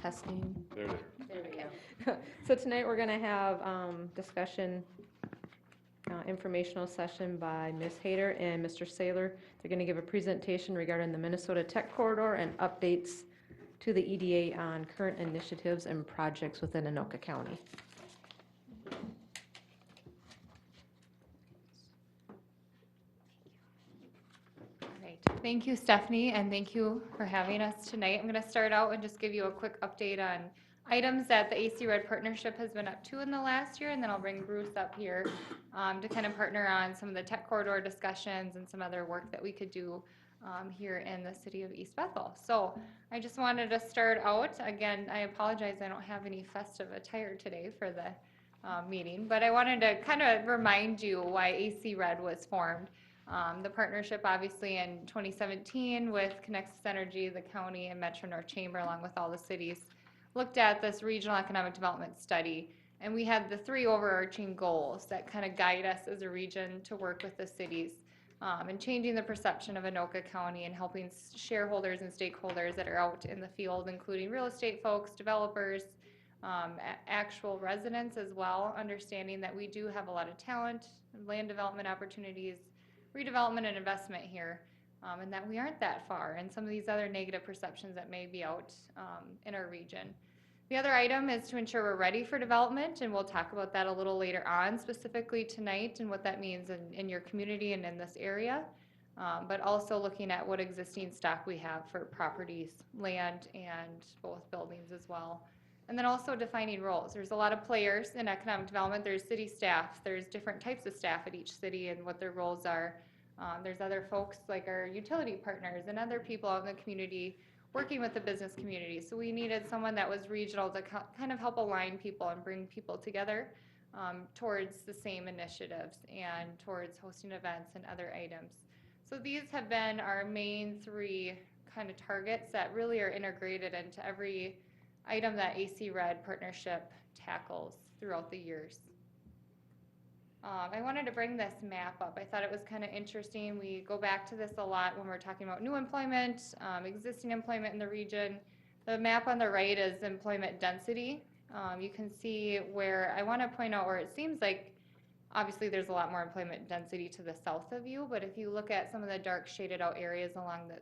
Testing. There it is. There we go. So tonight we're going to have discussion, informational session by Ms. Hayter and Mr. Saylor. They're going to give a presentation regarding the Minnesota Tech Corridor and updates to the EDA on current initiatives and projects within Anoka County. Thank you, Stephanie, and thank you for having us tonight. I'm going to start out and just give you a quick update on items that the AC Red Partnership has been up to in the last year, and then I'll bring Bruce up here to kind of partner on some of the tech corridor discussions and some other work that we could do here in the city of East Bethel. So I just wanted to start out, again, I apologize I don't have any festive attire today for the meeting, but I wanted to kind of remind you why AC Red was formed. The partnership obviously in 2017 with Connexus Energy, the county, and Metro North Chamber, along with all the cities, looked at this regional economic development study, and we had the three overarching goals that kind of guide us as a region to work with the cities and changing the perception of Anoka County and helping shareholders and stakeholders that are out in the field, including real estate folks, developers, actual residents as well, understanding that we do have a lot of talent, land development opportunities, redevelopment and investment here, and that we aren't that far, and some of these other negative perceptions that may be out in our region. The other item is to ensure we're ready for development, and we'll talk about that a little later on, specifically tonight, and what that means in your community and in this area, but also looking at what existing stock we have for properties, land, and both buildings as well. And then also defining roles. There's a lot of players in economic development. There's city staff. There's different types of staff at each city and what their roles are. There's other folks like our utility partners and other people out in the community working with the business community. So we needed someone that was regional to kind of help align people and bring people together towards the same initiatives and towards hosting events and other items. So these have been our main three kind of targets that really are integrated into every item that AC Red Partnership tackles throughout the years. I wanted to bring this map up. I thought it was kind of interesting. We go back to this a lot when we're talking about new employment, existing employment in the region. The map on the right is employment density. You can see where, I want to point out where it seems like obviously there's a lot more employment density to the south of you, but if you look at some of the dark shaded out areas along the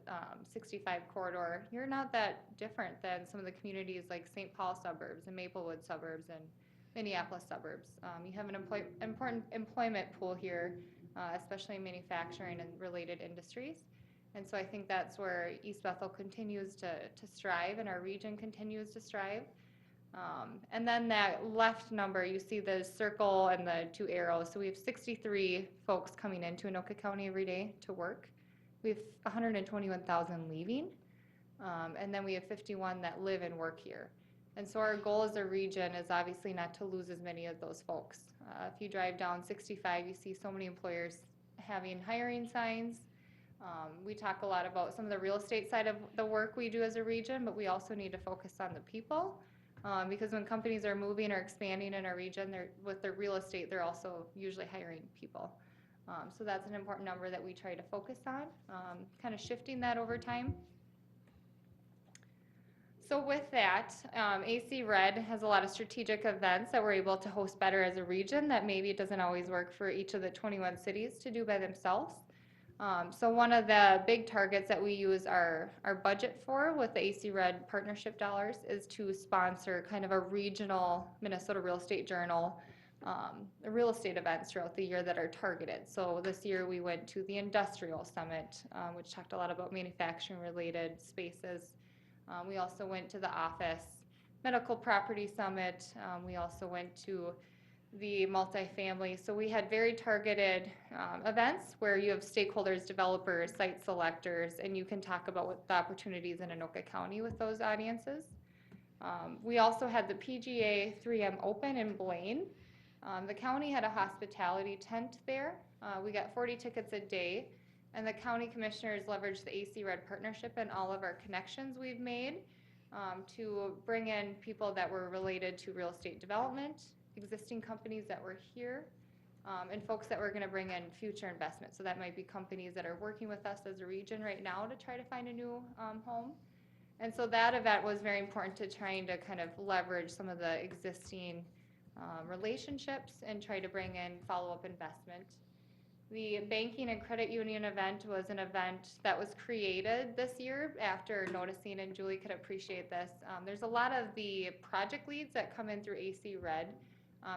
65 corridor, you're not that different than some of the communities like St. Paul suburbs and Maplewood suburbs and Minneapolis suburbs. You have an important employment pool here, especially in manufacturing and related industries. And so I think that's where East Bethel continues to strive and our region continues to strive. And then that left number, you see the circle and the two arrows. So we have 63 folks coming into Anoka County every day to work. We have 121,000 leaving. And then we have 51 that live and work here. And so our goal as a region is obviously not to lose as many of those folks. If you drive down 65, you see so many employers having hiring signs. We talk a lot about some of the real estate side of the work we do as a region, but we also need to focus on the people. Because when companies are moving or expanding in our region, with their real estate, they're also usually hiring people. So that's an important number that we try to focus on, kind of shifting that over time. So with that, AC Red has a lot of strategic events that we're able to host better as a region that maybe it doesn't always work for each of the 21 cities to do by themselves. So one of the big targets that we use our budget for with the AC Red partnership dollars is to sponsor kind of a regional Minnesota Real Estate Journal real estate events throughout the year that are targeted. So this year we went to the Industrial Summit, which talked a lot about manufacturing related spaces. We also went to the Office Medical Property Summit. We also went to the multifamily. So we had very targeted events where you have stakeholders, developers, site selectors, and you can talk about what the opportunities in Anoka County with those audiences. We also had the PGA 3M Open in Blaine. The county had a hospitality tent there. We got 40 tickets a day, and the county commissioners leveraged the AC Red partnership and all of our connections we've made to bring in people that were related to real estate development, existing companies that were here, and folks that we're going to bring in future investment. So that might be companies that are working with us as a region right now to try to find a new home. And so that event was very important to trying to kind of leverage some of the existing relationships and try to bring in follow-up investment. The banking and credit union event was an event that was created this year after noticing, and Julie could appreciate this, there's a lot of the project leads that come in through AC Red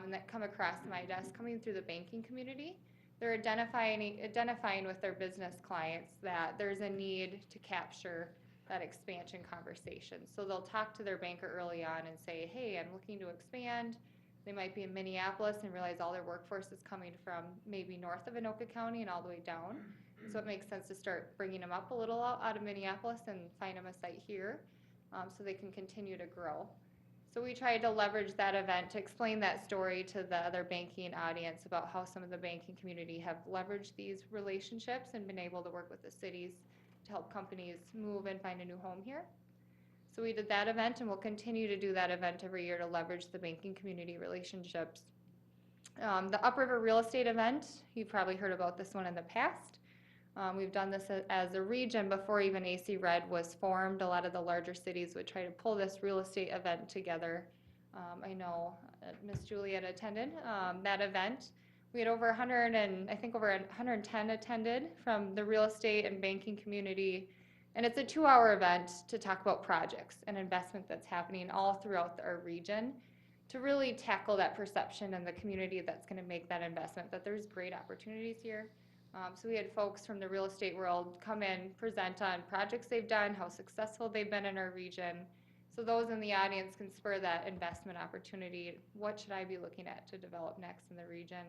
and that come across my desk coming through the banking community. They're identifying with their business clients that there's a need to capture that expansion conversation. So they'll talk to their banker early on and say, hey, I'm looking to expand. They might be in Minneapolis and realize all their workforce is coming from maybe north of Anoka County and all the way down. So it makes sense to start bringing them up a little out of Minneapolis and find them a site here so they can continue to grow. So we tried to leverage that event to explain that story to the other banking audience about how some of the banking community have leveraged these relationships and been able to work with the cities to help companies move and find a new home here. So we did that event, and we'll continue to do that event every year to leverage the banking community relationships. The Upriver Real Estate event, you've probably heard about this one in the past. We've done this as a region before even AC Red was formed. A lot of the larger cities would try to pull this real estate event together. I know Miss Juliet attended that event. We had over 100 and I think over 110 attended from the real estate and banking community. And it's a 2-hour event to talk about projects and investment that's happening all throughout our region to really tackle that perception in the community that's going to make that investment, that there's great opportunities here. So we had folks from the real estate world come in, present on projects they've done, how successful they've been in our region. So those in the audience can spur that investment opportunity. What should I be looking at to develop next in the region?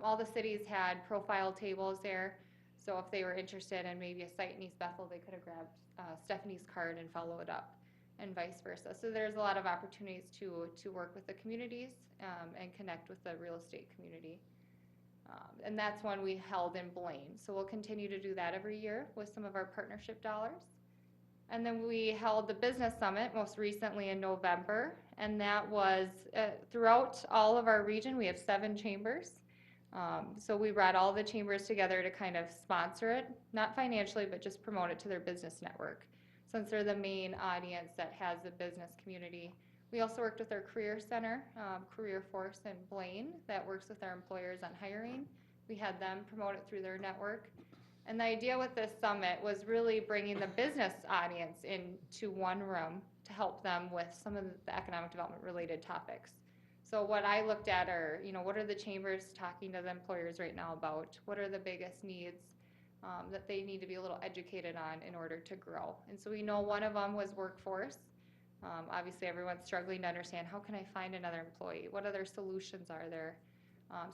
All the cities had profile tables there. So if they were interested in maybe a site in East Bethel, they could have grabbed Stephanie's card and follow it up, and vice versa. So there's a lot of opportunities to work with the communities and connect with the real estate community. And that's one we held in Blaine. So we'll continue to do that every year with some of our partnership dollars. And then we held the Business Summit most recently in November, and that was throughout all of our region. We have 7 chambers. So we brought all the chambers together to kind of sponsor it, not financially, but just promote it to their business network, since they're the main audience that has the business community. We also worked with our Career Center, Career Force in Blaine, that works with our employers on hiring. We had them promote it through their network. And the idea with this summit was really bringing the business audience into one room to help them with some of the economic development related topics. So what I looked at are, what are the chambers talking to the employers right now about? What are the biggest needs that they need to be a little educated on in order to grow? And so we know one of them was workforce. Obviously, everyone's struggling to understand, how can I find another employee? What other solutions are there?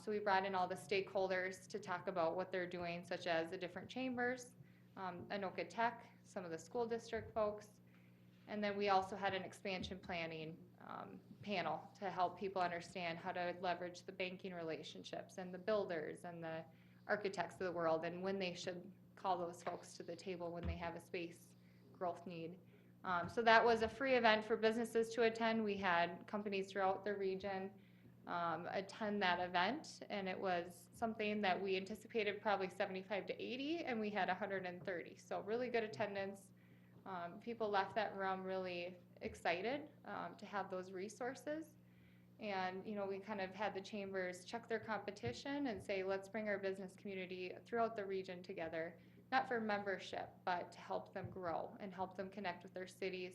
So we brought in all the stakeholders to talk about what they're doing, such as the different chambers, Anoka Tech, some of the school district folks, and then we also had an expansion planning panel to help people understand how to leverage the banking relationships and the builders and the architects of the world, and when they should call those folks to the table when they have a space growth need. So that was a free event for businesses to attend. We had companies throughout the region attend that event, and it was something that we anticipated probably 75 to 80, and we had 130. So really good attendance. People left that room really excited to have those resources. And, we kind of had the chambers check their competition and say, let's bring our business community throughout the region together, not for membership, but to help them grow and help them connect with their cities.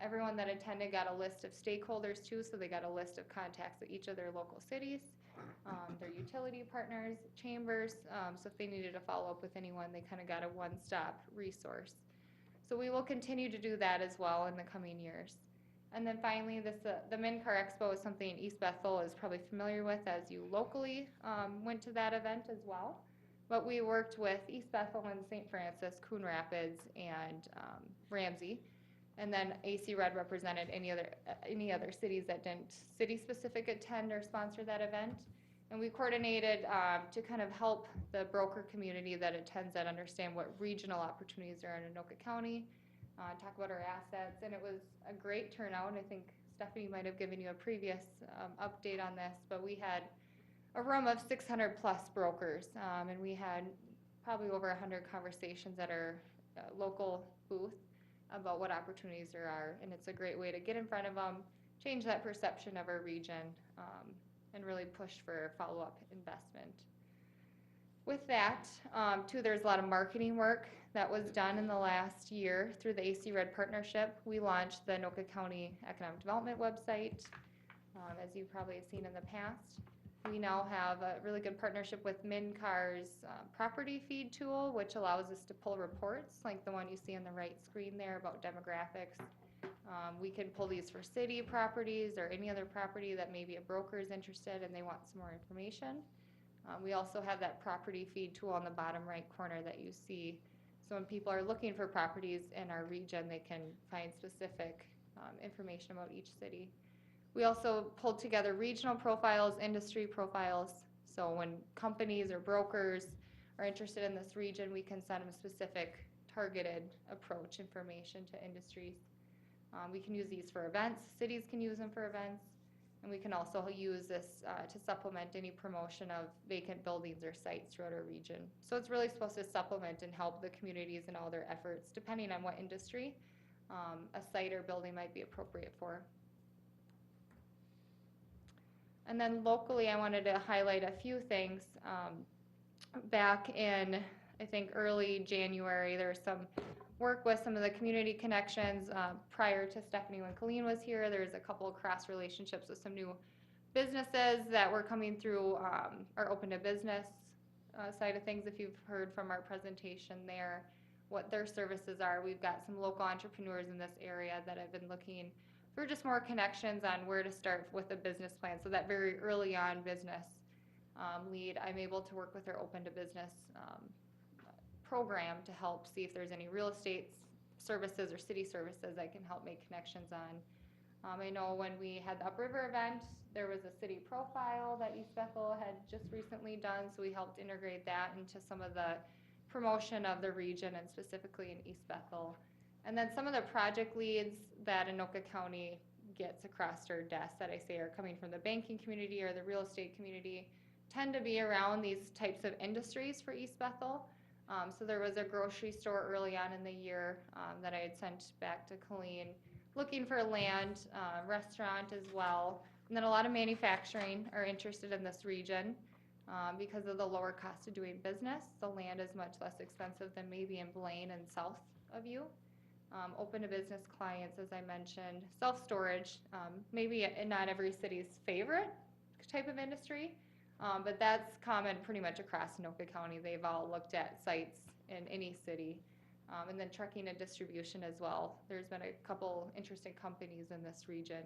Everyone that attended got a list of stakeholders too, so they got a list of contacts at each of their local cities, their utility partners, chambers, so if they needed to follow up with anyone, they kind of got a one-stop resource. So we will continue to do that as well in the coming years. And then finally, the MinCar Expo is something East Bethel is probably familiar with, as you locally went to that event as well. But we worked with East Bethel and St. Francis, Coon Rapids, and Ramsey. And then AC Red represented any other cities that didn't city-specific attend or sponsor that event. And we coordinated to kind of help the broker community that attends that understand what regional opportunities are in Anoka County, talk about our assets, and it was a great turnout. I think Stephanie might have given you a previous update on this, but we had a room of 600 plus brokers, and we had probably over 100 conversations at our local booth. about what opportunities there are. And it's a great way to get in front of them, change that perception of our region, and really push for follow-up investment. With that, too, there's a lot of marketing work that was done in the last year through the AC Red partnership. We launched the Anoka County Economic Development website, as you probably have seen in the past. We now have a really good partnership with MinCar's property feed tool, which allows us to pull reports like the one you see on the right screen there about demographics. We can pull these for city properties or any other property that maybe a broker is interested and they want some more information. We also have that property feed tool on the bottom right corner that you see. So when people are looking for properties in our region, they can find specific information about each city. We also pulled together regional profiles, industry profiles. So when companies or brokers are interested in this region, we can send them specific targeted approach information to industries. We can use these for events. Cities can use them for events. And we can also use this to supplement any promotion of vacant buildings or sites throughout our region. So it's really supposed to supplement and help the communities in all their efforts, depending on what industry a site or building might be appropriate for. And then locally, I wanted to highlight a few things. Back in, I think, early January, there was some work with some of the community connections. Prior to Stephanie, when Colleen was here, there was a couple of cross relationships with some new businesses that were coming through our open to business side of things. If you've heard from our presentation there, what their services are. We've got some local entrepreneurs in this area that have been looking for just more connections on where to start with a business plan. So that very early on business lead, I'm able to work with our open to business program to help see if there's any real estate services or city services I can help make connections on. I know when we had the Upriver event, there was a city profile that East Bethel had just recently done, so we helped integrate that into some of the promotion of the region and specifically in East Bethel. And then some of the project leads that Anoka County gets across our desk that I say are coming from the banking community or the real estate community tend to be around these types of industries for East Bethel. So there was a grocery store early on in the year that I had sent back to Colleen looking for land, restaurant as well. And then a lot of manufacturing are interested in this region because of the lower cost of doing business. The land is much less expensive than maybe in Blaine and south of you. Open to business clients, as I mentioned. Self-storage, maybe not every city's favorite type of industry. But that's common pretty much across Anoka County. They've all looked at sites in any city. And then trucking and distribution as well. There's been a couple interesting companies in this region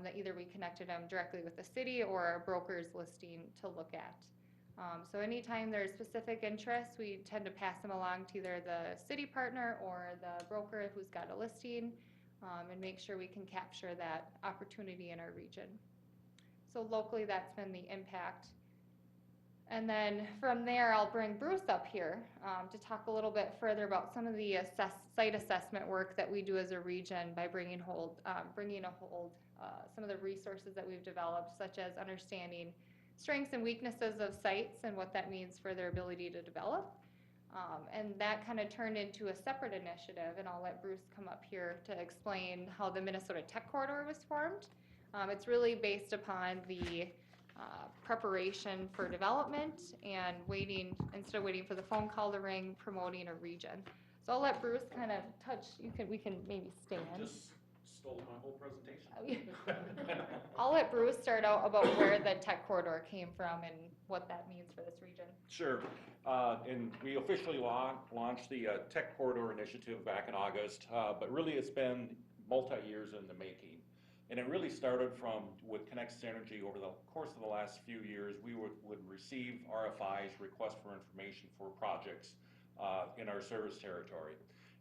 that either we connected them directly with the city or a broker's listing to look at. So anytime there's specific interest, we tend to pass them along to either the city partner or the broker who's got a listing and make sure we can capture that opportunity in our region. So locally, that's been the impact. And then from there, I'll bring Bruce up here to talk a little bit further about some of the site assessment work that we do as a region by bringing a hold some of the resources that we've developed, such as understanding strengths and weaknesses of sites and what that means for their ability to develop. And that kind of turned into a separate initiative, and I'll let Bruce come up here to explain how the Minnesota Tech Corridor was formed. It's really based upon the preparation for development and instead of waiting for the phone call to ring, promoting a region. So I'll let Bruce kind of touch, we can maybe stand. Just stole my whole presentation. I'll let Bruce start out about where the Tech Corridor came from and what that means for this region. Sure. And we officially launched the Tech Corridor Initiative back in August, but really it's been multi-years in the making. And it really started with Connects Energy over the course of the last few years. We would receive RFIs, requests for information for projects in our service territory.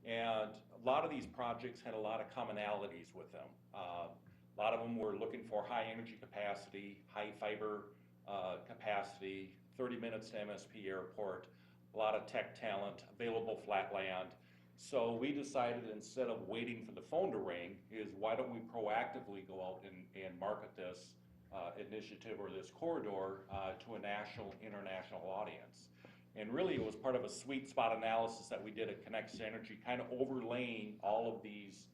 And a lot of these projects had a lot of commonalities with them. A lot of them were looking for high energy capacity, high fiber capacity, 30 minutes to MSP airport, a lot of tech talent, available flat land. So we decided instead of waiting for the phone to ring is why don't we proactively go out and market this initiative or this corridor to a national, international audience. And really, it was part of a sweet spot analysis that we did at Connects Energy, kind of overlaying all of these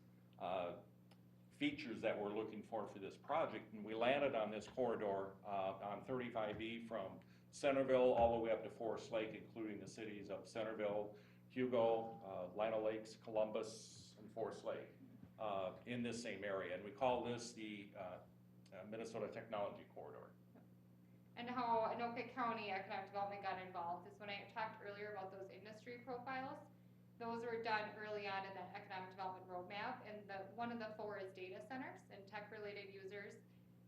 features that we're looking for this project. And we landed on this corridor on 35E from Centerville all the way up to Forest Lake, including the cities of Centerville, Hugo, Lino Lakes, Columbus, and Forest Lake in this same area. And we call this the Minnesota Technology Corridor. And how Anoka County Economic Development got involved is when I talked earlier about those industry profiles. Those were done early on in that economic development roadmap, and one of the 4 is data centers and tech-related users.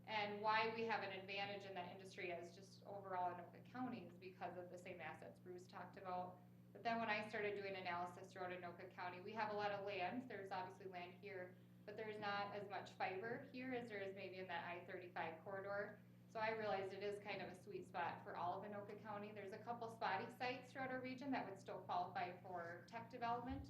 And why we have an advantage in that industry as just overall Anoka County is because of the same assets Bruce talked about. But then when I started doing analysis throughout Anoka County, we have a lot of land. There's obviously land here, but there's not as much fiber here as there is maybe in that I-35 corridor. So I realized it is kind of a sweet spot for all of Anoka County. There's a couple spotty sites throughout our region that would still qualify for tech development.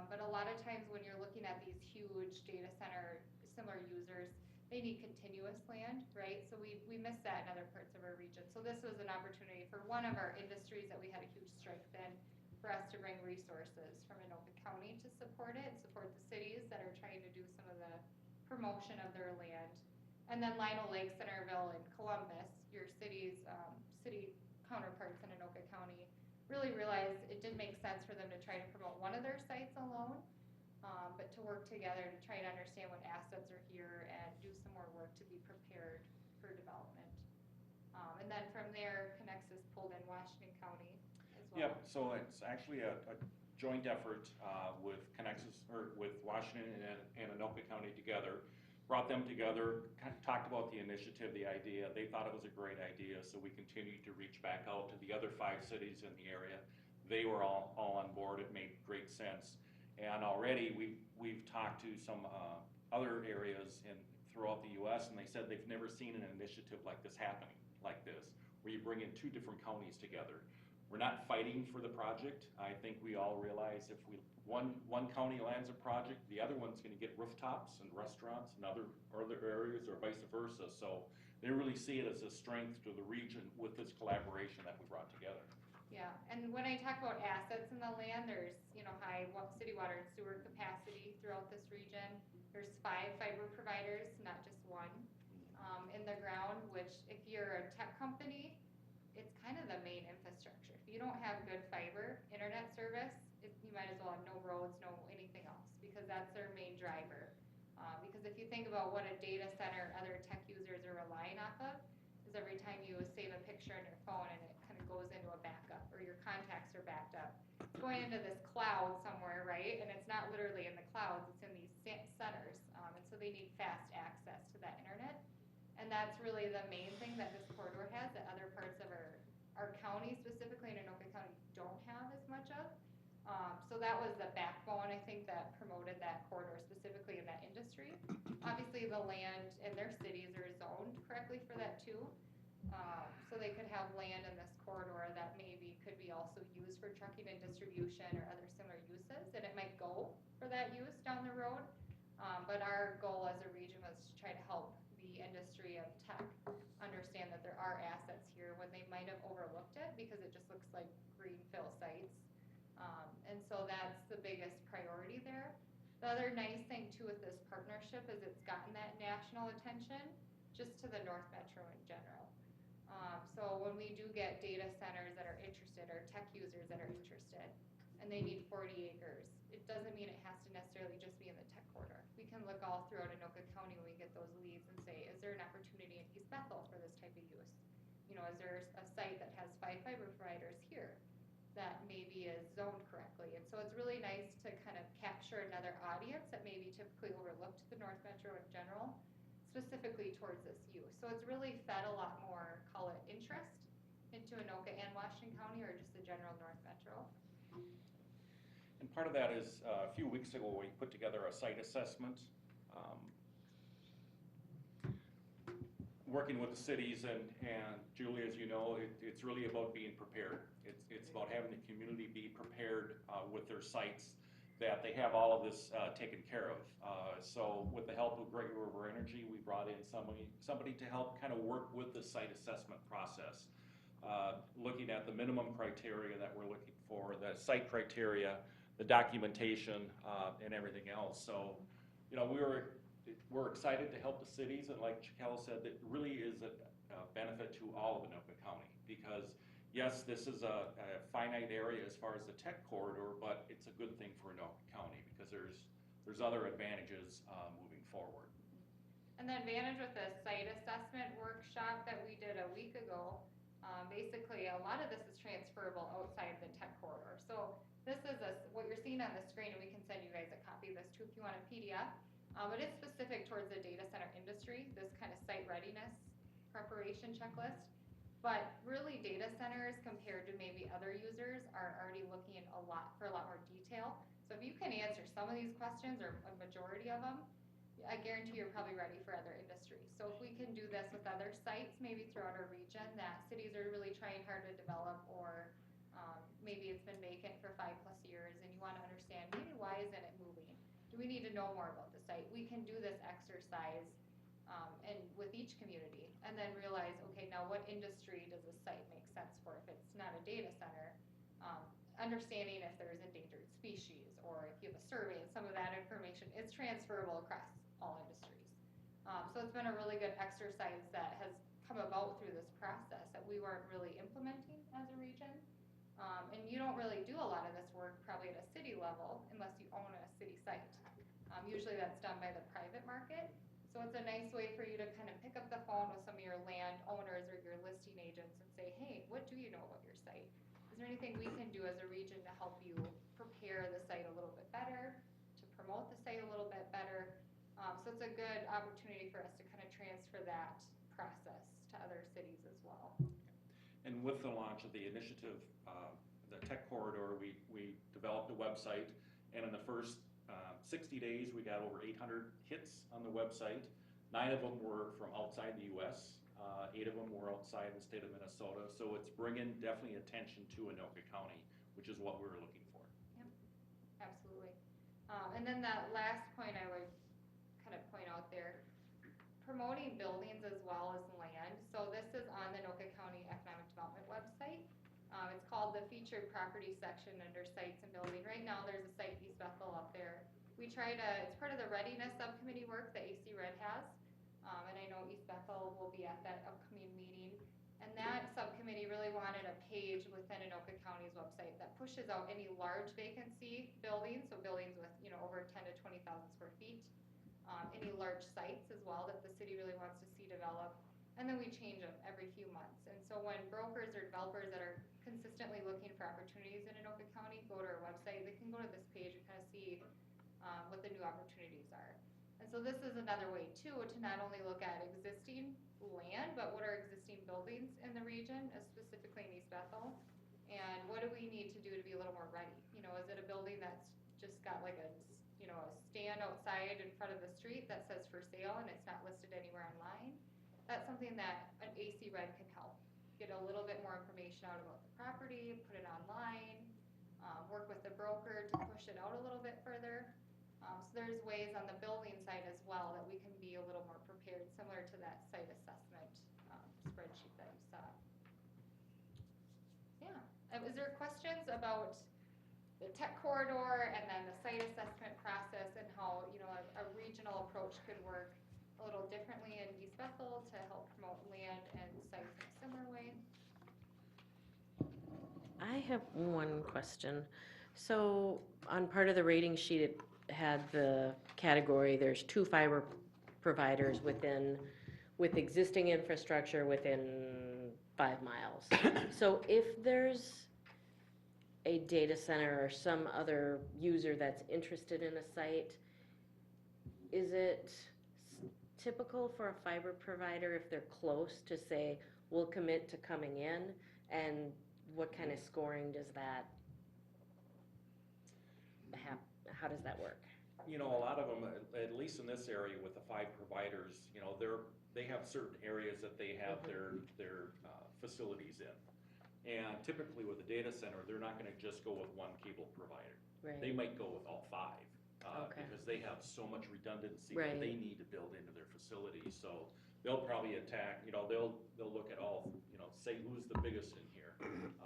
But a lot of times when you're looking at these huge data center similar users, they need continuous land, right? So we miss that in other parts of our region. So this was an opportunity for one of our industries that we had a huge strength in for us to bring resources from Anoka County to support it, support the cities that are trying to do some of the promotion of their land. And then Lino Lake, Centerville, and Columbus, your cities, city counterparts in Anoka County, really realized it didn't make sense for them to try to promote one of their sites alone, but to work together to try to understand what assets are here and do some more work to be prepared for development. And then from there, Connexus pulled in Washington County as well. Yep, so it's actually a joint effort with Connexus, or with Washington and Anoka County together. Brought them together, kind of talked about the initiative, the idea. They thought it was a great idea, so we continued to reach back out to the other 5 cities in the area. They were all on board. It made great sense. And already we've talked to some other areas throughout the U.S., and they said they've never seen an initiative like this happening, like this, where you bring in 2 different counties together. We're not fighting for the project. I think we all realize if one county lands a project, the other one's going to get rooftops and restaurants and other areas, or vice versa. So they really see it as a strength to the region with this collaboration that we brought together. Yeah, and when I talk about assets in the land, there's high city water and sewer capacity throughout this region. There's 5 fiber providers, not just one, in the ground. Which, if you're a tech company, it's kind of the main infrastructure. If you don't have good fiber internet service, you might as well have no roads, no anything else, because that's their main driver. Because if you think about what a data center, other tech users are relying off of, is every time you save a picture on your phone and it kind of goes into a backup, or your contacts are backed up, it's going into this cloud somewhere, right? And it's not literally in the clouds, it's in these centers. And so they need fast access to that internet. And that's really the main thing that this corridor has that other parts of our county, specifically in Anoka County, don't have as much of. So that was the backbone, I think, that promoted that corridor specifically in that industry. Obviously, the land in their cities are zoned correctly for that too. So they could have land in this corridor that maybe could be also used for trucking and distribution or other similar uses, and it might go for that use down the road. But our goal as a region was to try to help the industry of tech understand that there are assets here when they might have overlooked it because it just looks like greenfield sites. And so that's the biggest priority there. The other nice thing too with this partnership is it's gotten that national attention just to the North Metro in general. So when we do get data centers that are interested, or tech users that are interested, and they need 40 acres, it doesn't mean it has to necessarily just be in the tech corridor. We can look all throughout Anoka County when we get those leads and say, is there an opportunity in East Bethel for this type of use? Is there a site that has 5 fiber providers here that maybe is zoned correctly? And so it's really nice to kind of capture another audience that may be typically overlooked to the North Metro in general, specifically towards this use. So it's really fed a lot more, call it interest, into Anoka and Washington County, or just the general North Metro. And part of that is a few weeks ago we put together a site assessment, working with the cities, and Julie, as you know, it's really about being prepared. It's about having the community be prepared with their sites, that they have all of this taken care of. So with the help of Great River Energy, we brought in somebody to help kind of work with the site assessment process. looking at the minimum criteria that we're looking for, the site criteria, the documentation, and everything else. So, you know, we're excited to help the cities, and like Chakela said, it really is a benefit to all of Anoka County, because yes, this is a finite area as far as the tech corridor, but it's a good thing for Anoka County because there's other advantages moving forward. And the advantage with the site assessment workshop that we did a week ago, basically a lot of this is transferable outside the tech corridor. So this is what you're seeing on the screen, and we can send you guys a copy of this too if you want a PDF. But it's specific towards the data center industry, this kind of site readiness preparation checklist. But really data centers compared to maybe other users are already looking for a lot more detail. So if you can answer some of these questions or a majority of them, I guarantee you're probably ready for other industries. So if we can do this with other sites, maybe throughout our region that cities are really trying hard to develop, or maybe it's been vacant for 5+ years and you want to understand maybe why isn't it moving? Do we need to know more about the site? We can do this exercise and with each community, and then realize, okay, now what industry does this site make sense for if it's not a data center? Understanding if there's endangered species, or if you have a survey, and some of that information is transferable across all industries. So it's been a really good exercise that has come about through this process that we weren't really implementing as a region. And you don't really do a lot of this work probably at a city level unless you own a city site. Usually that's done by the private market. So it's a nice way for you to kind of pick up the phone with some of your land owners or your listing agents and say, hey, what do you know about your site? Is there anything we can do as a region to help you prepare the site a little bit better, to promote the site a little bit better? So it's a good opportunity for us to kind of transfer that process to other cities as well. And with the launch of the initiative, the tech corridor, we developed a website, and in the first 60 days, we got over 800 hits on the website. 9 of them were from outside the U.S., 8 of them were outside the state of Minnesota. So it's bringing definitely attention to Anoka County, which is what we were looking for. Yep, absolutely. And then that last point I would kind of point out there, promoting buildings as well as land. So this is on the Anoka County Economic Development website. It's called the featured property section under sites and building. Right now there's a site East Bethel up there. We try to, it's part of the readiness subcommittee work that AC Red has. And I know East Bethel will be at that upcoming meeting. And that subcommittee really wanted a page within Anoka County's website that pushes out any large vacancy buildings, so buildings with, you know, over 10 to 20,000 square feet. Any large sites as well that the city really wants to see develop. And then we change them every few months. And so when brokers or developers that are consistently looking for opportunities in Anoka County go to our website, they can go to this page and kind of see what the new opportunities are. And so this is another way too to not only look at existing land, but what are existing buildings in the region, specifically in East Bethel, and what do we need to do to be a little more ready? You know, is it a building that's just got like a, you know, a stand outside in front of the street that says for sale and it's not listed anywhere online? That's something that an AC Red can help. Get a little bit more information out about the property, put it online, work with the broker to push it out a little bit further. So there's ways on the building side as well that we can be a little more prepared, similar to that site assessment spreadsheet that you saw. Yeah. Is there questions about the tech corridor and then the site assessment process and how, you know, a regional approach could work a little differently in East Bethel to help promote land and sites in a similar way? I have one question. So on part of the rating sheet, it had the category, there's 2 fiber providers with existing infrastructure within 5 miles. So if there's a data center or some other user that's interested in a site, is it typical for a fiber provider, if they're close, to say, we'll commit to coming in? And what kind of scoring does that have? How does that work? You know, a lot of them, at least in this area with the 5 providers, you know, they have certain areas that they have their facilities in. And typically with a data center, they're not going to just go with one cable provider. Right. They might go with all 5 Okay. because they have so much redundancy Right. that they need to build into their facilities. So they'll probably attack, they'll look at all, say who's the biggest in here,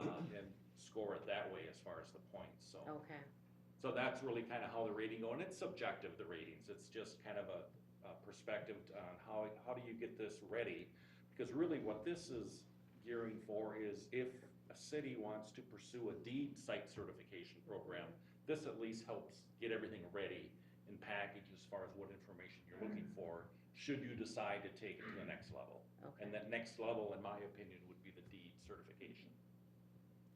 and score it that way as far as the points, so. Okay, So that's really kind of how the rating go, and it's subjective, the ratings, it's just kind of a perspective on how do you get this ready? Because really what this is gearing for is if a city wants to pursue a deed site certification program, this at least helps get everything ready and packaged as far as what information you're looking for, should you decide to take it to the next level. okay. And that next level, in my opinion, would be the deed certification.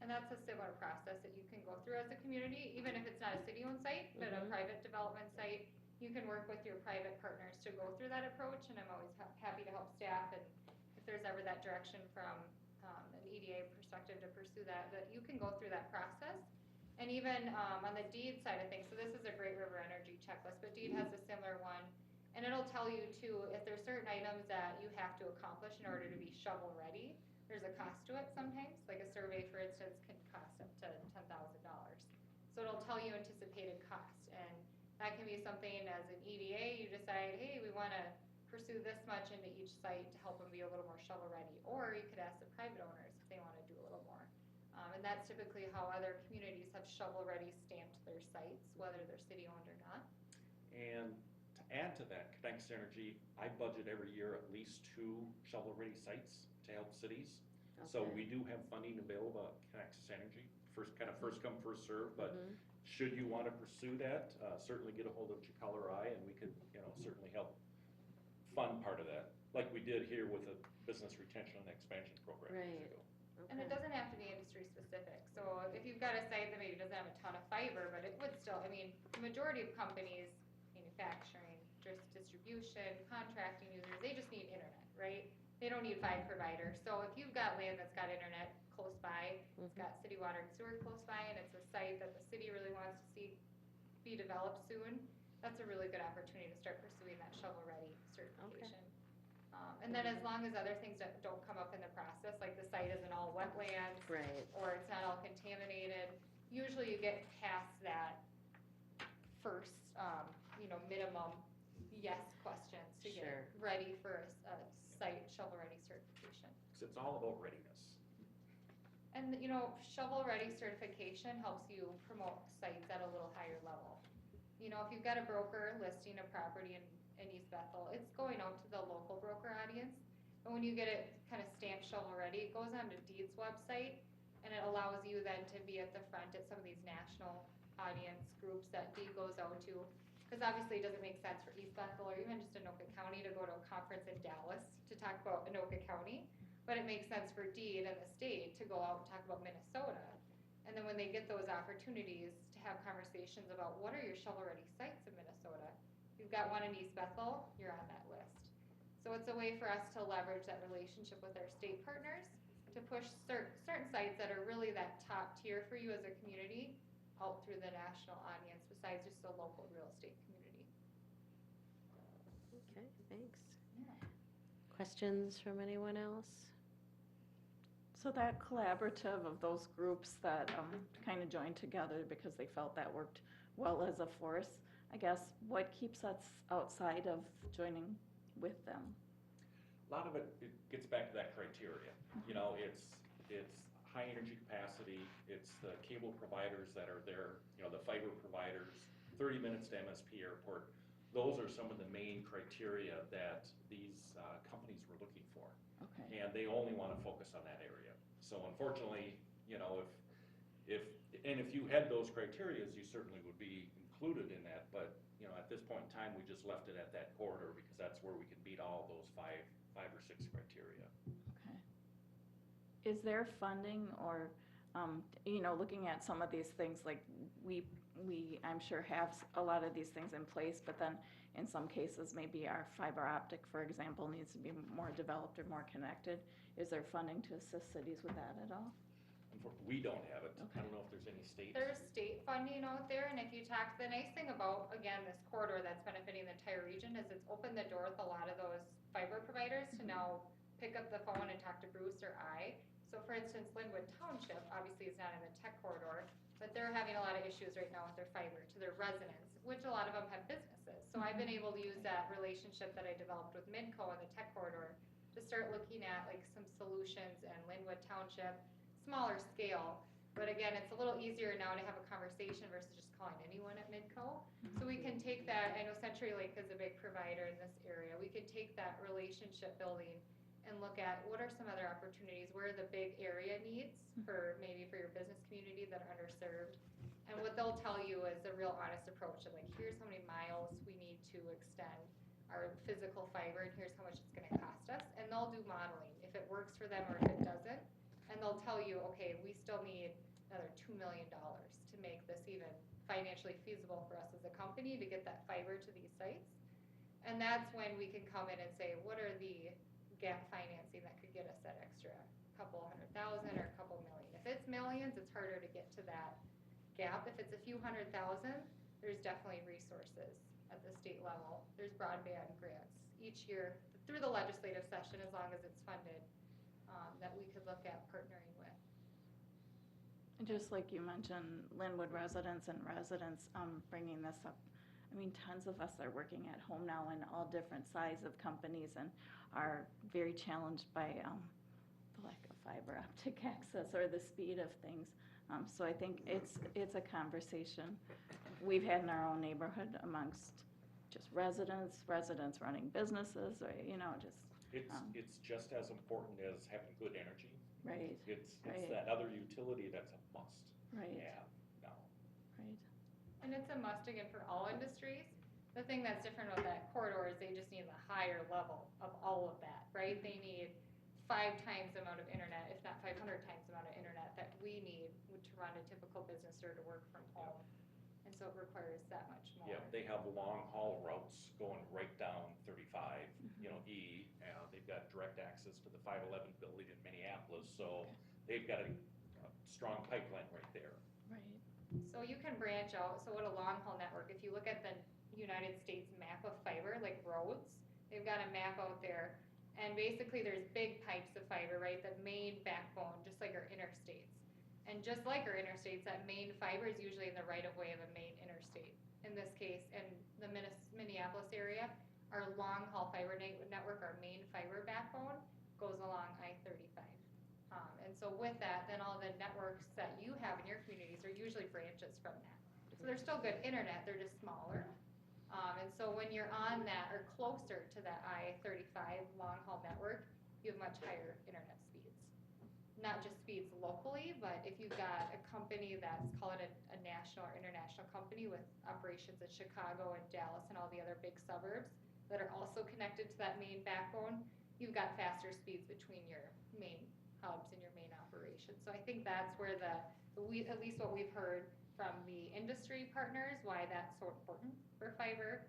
And that's a similar process that you can go through as a community, even if it's not a city-owned site, but a private development site. You can work with your private partners to go through that approach, and I'm always happy to help staff, and if there's ever that direction from an EDA perspective to pursue that you can go through that process. And even on the deed side of things, so this is a Great River Energy checklist, but deed has a similar one. And it'll tell you too, if there's certain items that you have to accomplish in order to be shovel ready, there's a cost to it sometimes. Like a survey, for instance, can cost up to $10,000. So it'll tell you anticipated cost. And that can be something as an EDA, you decide, hey, we want to pursue this much into each site to help them be a little more shovel ready. Or you could ask the private owners if they want to do a little more. And that's typically how other communities have shovel-ready stamped their sites, whether they're city-owned or not. And to add to that, Connect Energy, I budget every year at least 2 shovel-ready sites to help cities. So Okay. we do have funding available at Connect Energy, first come, first serve, but should you want to pursue that, certainly get a hold of Chicala and we could, certainly help fund part of that, like we did here with the Business Retention and Expansion Program years Right. ago. And it doesn't have to be industry specific. So if you've got a site that maybe doesn't have a ton of fiber, but it would still, the majority of companies, manufacturing, distribution, contracting users, they just need internet, right? They don't need 5 providers. So if you've got land that's got internet close by, it's got city water and sewer close by, and it's a site that the city really wants to see be developed soon, that's a really good opportunity to start pursuing that shovel-ready certification. And then as long as other things don't come up in the process, like the site isn't all wetlands, Right. or it's not all contaminated, usually you get past that first, minimum yes questions to Sure. get ready for a site shovel-ready certification. Because it's all about readiness. And, shovel-ready certification helps you promote sites at a little higher level. If you've got a broker listing a property in East Bethel, it's going out to the local broker audience. And when you get it kind of stamped shovel-ready, it goes onto Deed's website, and it allows you then to be at the front at some of these national audience groups that Deed goes out to. Because obviously it doesn't make sense for East Bethel or even just Anoka County to go to a conference in Dallas to talk about Anoka County. But it makes sense for Deed and the state to go out and talk about Minnesota. And then when they get those opportunities to have conversations about what are your shovel-ready sites in Minnesota, if you've got one in East Bethel, you're on that list. So it's a way for us to leverage that relationship with our state partners to push certain sites that are really that top tier for you as a community out through the national audience besides just the local real estate community. Okay, thanks. Yeah. Questions from anyone else? So that collaborative of those groups that kind of joined together because they felt that worked well as a force, I guess, what keeps us outside of joining with them? A lot of it gets back to that criteria. It's high energy capacity, it's the cable providers that are there, the fiber providers, 30 minutes to MSP airport. Those are some of the main criteria that these companies were looking for. Okay. And they only want to focus on that area. So unfortunately, if you had those criteria, you certainly would be included in that. But, at this point in time, we just left it at that corridor because that's where we can meet all those five or six criteria. Okay. Is there funding or, looking at some of these things, like we I'm sure have a lot of these things in place, but then in some cases, maybe our fiber optic, for example, needs to be more developed or more connected. Is there funding to assist cities with that at all? We don't have it. Okay. I don't know if there's any state. There's state funding out there, and if you talk, the nice thing about, again, this corridor that's benefiting the entire region is it's opened the door with a lot of those fiber providers to now pick up the phone and talk to Bruce or I. So for instance, Linwood Township obviously is not in the tech corridor, but they're having a lot of issues right now with their fiber to their residents, which a lot of them have businesses. So I've been able to use that relationship that I developed with Midco and the tech corridor to start looking at like some solutions in Linwood Township, smaller scale. But again, it's a little easier now to have a conversation versus just calling anyone at Midco. So we can take that, I know CenturyLink is a big provider in this area. We could take that relationship building and look at what are some other opportunities, where are the big area needs for maybe for your business community that are underserved. And what they'll tell you is a real honest approach of like, here's how many miles we need to extend our physical fiber and here's how much it's gonna cost us. And they'll do modeling, if it works for them or if it doesn't. And they'll tell you, okay, we still need another $2 million to make this even financially feasible for us as a company to get that fiber to these sites. And that's when we can come in and say, what are the gap financing that could get us that extra couple $100,000 or a couple million? If it's millions, it's harder to get to that gap. If it's a few $100,000, there's definitely resources at the state level. There's broadband grants each year through the legislative session, as long as it's funded, that we could look at partnering with. And just like you mentioned, Linwood residents and residents, bringing this up, I mean, tons of us are working at home now in all different size of companies and are very challenged by the lack of fiber optic access or the speed of things. So I think it's a conversation we've had in our own neighborhood amongst just residents running businesses, or, you know, just. It's just as important as having good energy. Right. It's Right. that other utility that's a must Right. have now. Right. And it's a must again for all industries. The thing that's different with that corridor is they just need the higher level of all of that, right? They need 5 times the amount of internet, if not 500 times the amount of internet that we need to run a typical business or to work from home. And so it requires that much more. Yeah, they have long haul routes going right down 35, you know, E. They've got direct access to the 511 building in Minneapolis, so they've got a strong pipeline right there. Right. So you can branch out. So what a long haul network, if you look at the United States map of fiber, like roads, they've got a map out there. And basically there's big pipes of fiber, right? The main backbone, just like our interstates. And just like our interstates, that main fiber is usually in the right of way of a main interstate. In this case, in the Minneapolis area, our long haul fiber network, our main fiber backbone, goes along I-35. And so with that, then all the networks that you have in your communities are usually branches from that. So they're still good internet, they're just smaller. And so when you're on that or closer to that I-35 long haul network, you have much higher internet speeds. Not just speeds locally, but if you've got a company that's, call it a national or international company with operations in Chicago and Dallas and all the other big suburbs that are also connected to that main backbone, you've got faster speeds between your main hubs and your main operations. So I think that's where at least what we've heard from the industry partners, why that's so important for fiber,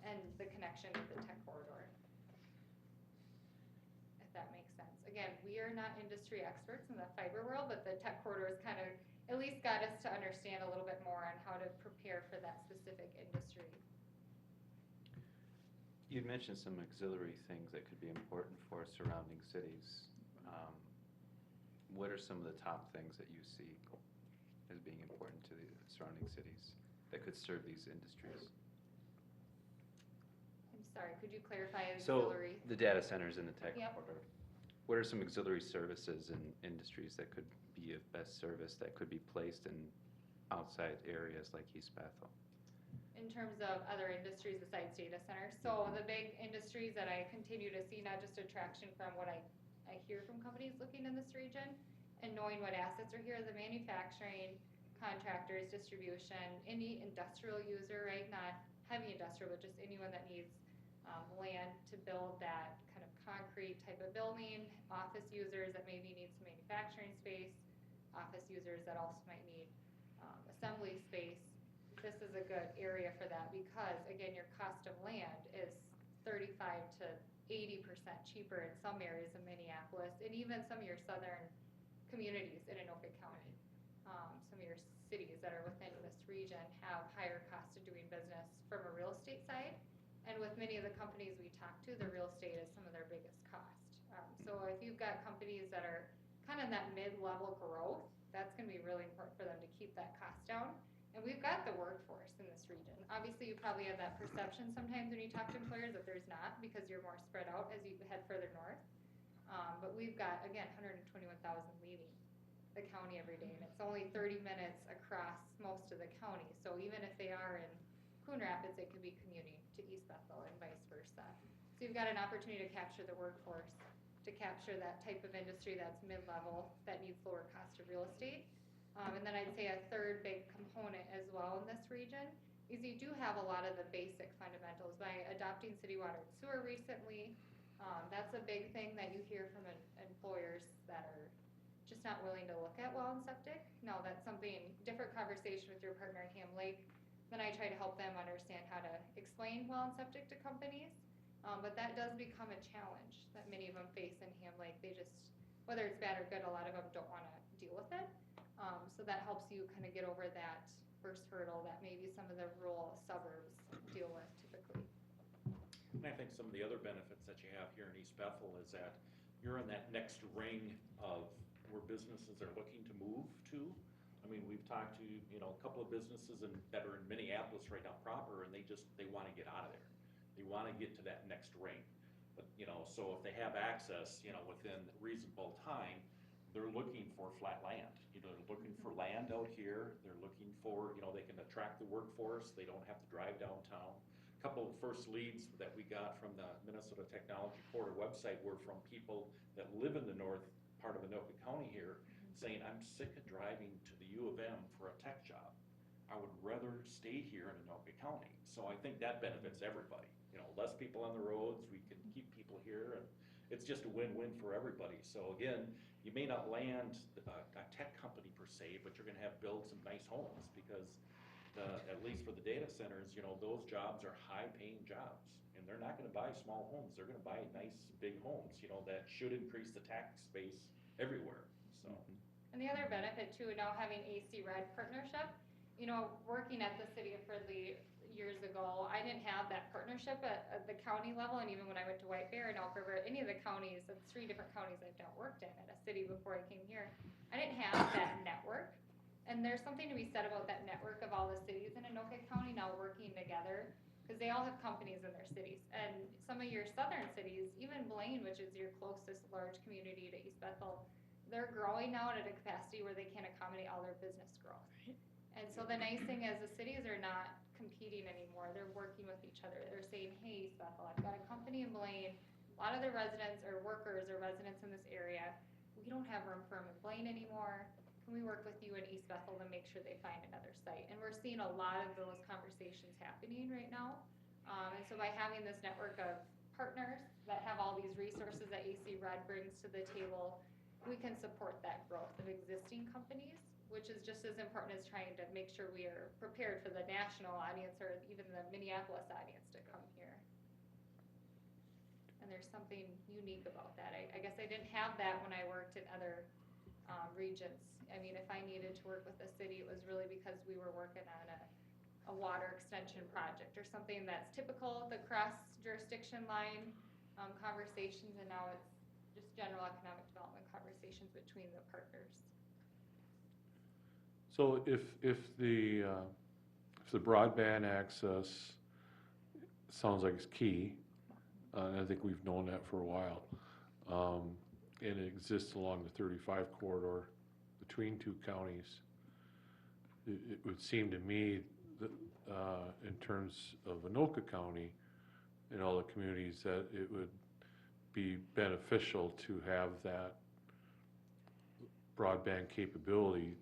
and the connection with the tech corridor. If that makes sense. Again, we are not industry experts in the fiber world, but the tech corridor has kind of at least got us to understand a little bit more on how to prepare for that specific industry. You'd mentioned some auxiliary things that could be important for surrounding cities. What are some of the top things that you see as being important to the surrounding cities that could serve these industries? I'm sorry, could you clarify So auxiliary? the data centers in the tech Yep. corridor. What are some auxiliary services and industries that could be of best service that could be placed in outside areas like East Bethel? In terms of other industries besides data centers. So the big industries that I continue to see, not just attraction from what I hear from companies looking in this region and knowing what assets are here, the manufacturing, contractors, distribution, any industrial user, right? Not heavy industrial, but just anyone that needs land to build that kind of concrete type of building, office users that maybe need some manufacturing space, office users that also might need assembly space. This is a good area for that because, again, your cost of land is 35 to 80% cheaper in some areas of Minneapolis and even some of your southern communities in Anoka County. Some of your cities that are within this region have higher cost of doing business from a real estate side. And with many of the companies we talk to, the real estate is some of their biggest cost. So if you've got companies that are kind of that mid-level growth, That's gonna be really important for them to keep that cost down. And we've got the workforce in this region. Obviously, you probably have that perception sometimes when you talk to employers that there's not, because you're more spread out as you head further north. But we've got, again, 121,000 leaving the county every day, and it's only 30 minutes across most of the county. So even if they are in Coon Rapids, they could be commuting to East Bethel and vice versa. So you've got an opportunity to capture the workforce, to capture that type of industry that's mid-level, that needs lower cost of real estate. And then I'd say a third big component as well in this region is you do have a lot of the basic fundamentals. By adopting city water and sewer recently, that's a big thing that you hear from employers that are just not willing to look at well and septic. No, that's something, different conversation with your partner in Ham Lake. Then I try to help them understand how to explain well and septic to companies. But that does become a challenge that many of them face in Ham Lake. They just, whether it's bad or good, a lot of them don't want to deal with it. So that helps you kind of get over that first hurdle that maybe some of the rural suburbs deal with typically. And I think some of the other benefits that you have here in East Bethel is that you're in that next ring of where businesses are looking to move to. I mean, we've talked to, a couple of businesses that are in Minneapolis right now proper, and they want to get out of there. They want to get to that next ring. But, so if they have access, within reasonable time, they're looking for flat land. They're looking for land out here. They're looking for, they can attract the workforce. They don't have to drive downtown. A couple of the first leads that we got from the Minnesota Technology Corridor website were from people that live in the north part of Anoka County here, saying, I'm sick of driving to the U of M for a tech job. I would rather stay here in Anoka County. So I think that benefits everybody. Less people on the roads, we can keep people here, and it's just a win-win for everybody. So again, you may not land a tech company per se, but you're gonna build some nice homes, because at least for the data centers, those jobs are high-paying jobs, and they're not gonna buy small homes. They're gonna buy nice, big homes, that should increase the tax base everywhere, so. And the other benefit too, now having AC Red partnership, working at the city of Fridley years ago, I didn't have that partnership at the county level, and even when I went to White Bear and Elk River, any of the counties, the 3 different counties I've worked in at a city before I came here, I didn't have that network. And there's something to be said about that network of all the cities in Anoka County now working together, because they all have companies in their cities. And some of your southern cities, even Blaine, which is your closest large community to East Bethel, they're growing now at a capacity where they can accommodate all their business growth. And so the nice thing is the cities are not competing anymore. They're working with each other. They're saying, hey, East Bethel, I've got a company in Blaine. A lot of the residents or workers or residents in this area, we don't have room for them in Blaine anymore. Can we work with you in East Bethel to make sure they find another site? And we're seeing a lot of those conversations happening right now. And so by having this network of partners that have all these resources that AC Red brings to the table, we can support that growth of existing companies, which is just as important as trying to make sure we are prepared for the national audience or even the Minneapolis audience to come here. And there's something unique about that. I guess I didn't have that when I worked in other regions. I mean, if I needed to work with a city, it was really because we were working on a water extension project or something that's typical, the cross-jurisdiction line conversations, and now it's just general economic development conversations between the partners. So if the broadband access sounds like it's key, and I think we've known that for a while, and it exists along the 35 corridor between 2 counties, it would seem to me that in terms of Anoka County and all the communities, that it would be beneficial to have that broadband capability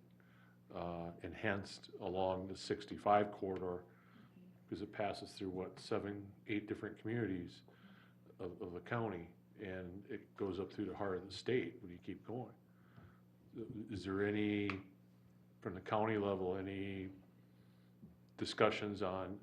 enhanced along the 65 corridor, because it passes through, 7, 8 different communities of the county, and it goes up through the heart of the state when you keep going. Is there any, from the county level, any discussions on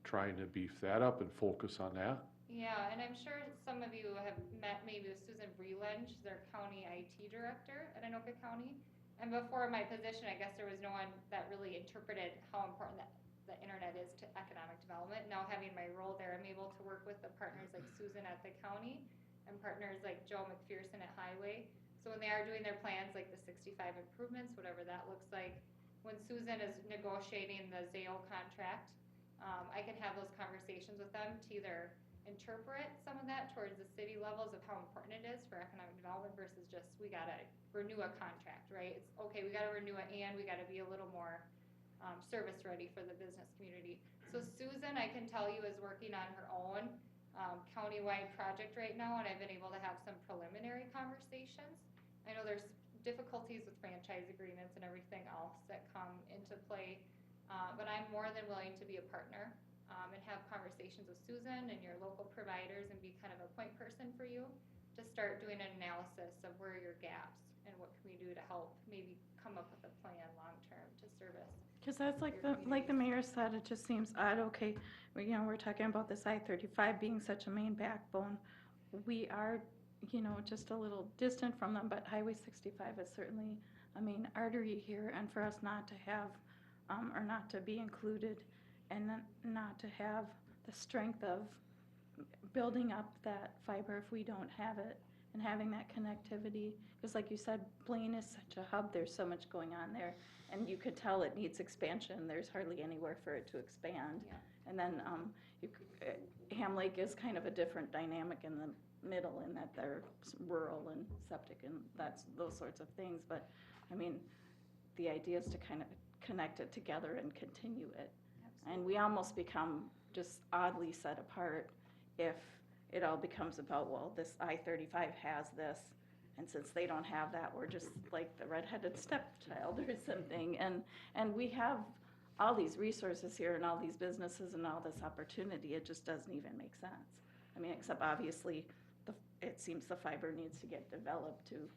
trying to beef that up and focus on that? Yeah, and I'm sure some of you have met maybe with Susan Breland, she's our county IT director at Anoka County. And before my position, I guess there was no one that really interpreted how important the internet is to economic development. Now having my role there, I'm able to work with the partners like Susan at the county and partners like Joe McPherson at Highway. So when they are doing their plans, like the 65 improvements, whatever that looks like, when Susan is negotiating the ZAO contract, I can have those conversations with them to either interpret some of that towards the city levels of how important it is for economic development versus just, we gotta renew a contract, right? It's, okay, we gotta renew it and we gotta be a little more service ready for the business community. So Susan, I can tell you, is working on her own countywide project right now, and I've been able to have some preliminary conversations. I know there's difficulties with franchise agreements and everything else that come into play, but I'm more than willing to be a partner and have conversations with Susan and your local providers and be kind of a point person for you to start doing an analysis of where are your gaps and what can we do to help maybe come up with a plan long-term to service. Because that's like Your like the mayor said, it just seems odd, okay, we're talking about this I-35 being such a main backbone. We are, just a little distant from them, but Highway 65 is certainly a main artery here, and for us not to have, or not to be included, and not to have the strength of building up that fiber if we don't have it, and having that connectivity, because like you said, Blaine is such a hub, there's so much going on there, and you could tell it needs expansion, there's hardly anywhere for it to expand. Yeah. And then Ham Lake is kind of a different dynamic in the middle in that they're rural and septic and those sorts of things, but I mean, the idea is to kind of connect it together and continue it. And we almost become just oddly set apart if it all becomes about, well, this I-35 has this, and since they don't have that, we're just like the redheaded stepchild or something. And we have all these resources here and all these businesses and all this opportunity, it just doesn't even make sense. I mean, except obviously, it seems the fiber needs to get developed to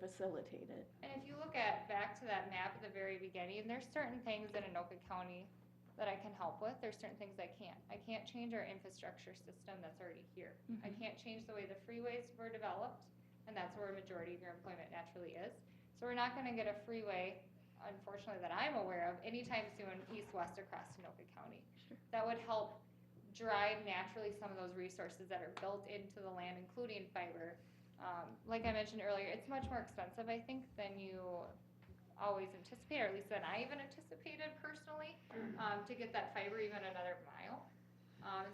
facilitate it. And if you look back to that map at the very beginning, there's certain things in Anoka County that I can help with. There's certain things I can't. I can't change our infrastructure system that's already here. I can't change the way the freeways were developed, and that's where a majority of your employment naturally is. So we're not gonna get a freeway, unfortunately, that I'm aware of anytime soon east-west across Anoka County. Sure. That would help drive naturally some of those resources that are built into the land, including fiber. Like I mentioned earlier, it's much more expensive, I think, than you always anticipate, or at least than I even anticipated personally, to get that fiber even another mile.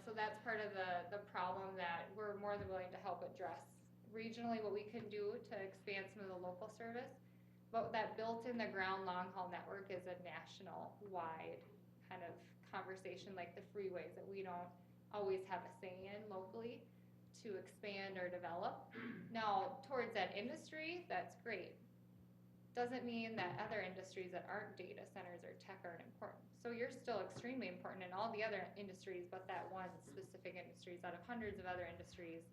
So that's part of the problem that we're more than willing to help address regionally, what we can do to expand some of the local service. But that built in the ground long haul network is a national wide kind of conversation, like the freeways that we don't always have a say in locally to expand or develop. Now, towards that industry, that's great. Doesn't mean that other industries that aren't data centers or tech aren't important. So you're still extremely important in all the other industries, but that one specific industries out of hundreds of other industries,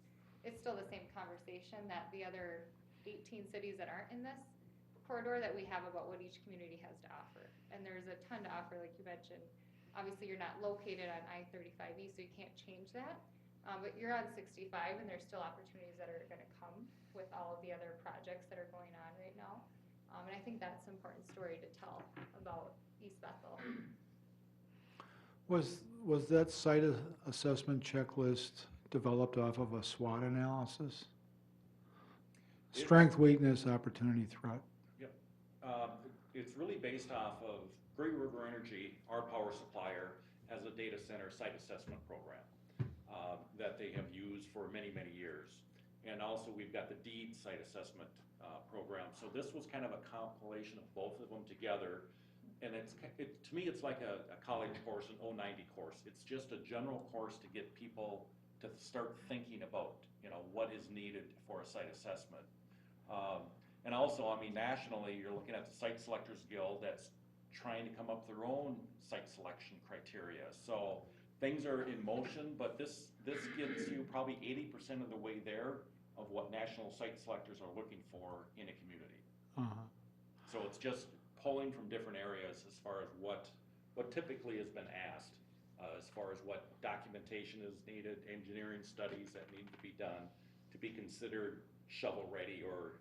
it's still the same conversation that the other 18 cities that aren't in this corridor that we have about what each community has to offer. And there's a ton to offer, like you mentioned. Obviously, you're not located on I-35E, so you can't change that. But you're on 65, and there's still opportunities that are going to come with all of the other projects that are going on right now. And I think that's an important story to tell about East Bethel. Was that site assessment checklist developed off of a SWOT analysis? Strength, weakness, opportunity, threat? Yep. It's really based off of Great River Energy, our power supplier, has a data center site assessment program that they have used for many, many years. And also we've got the deed site assessment program. So this was kind of a compilation of both of them together. And to me, it's like a college course, an 090 course. It's just a general course to get people to start thinking about, what is needed for a site assessment. And also, I mean, nationally, you're looking at the Site Selectors Guild that's trying to come up with their own site selection criteria. So things are in motion, but this gets you probably 80% of the way there of what national site selectors are looking for in a community. So it's just pulling from different areas as far as what typically has been asked, as far as what documentation is needed, engineering studies that need to be done to be considered shovel-ready or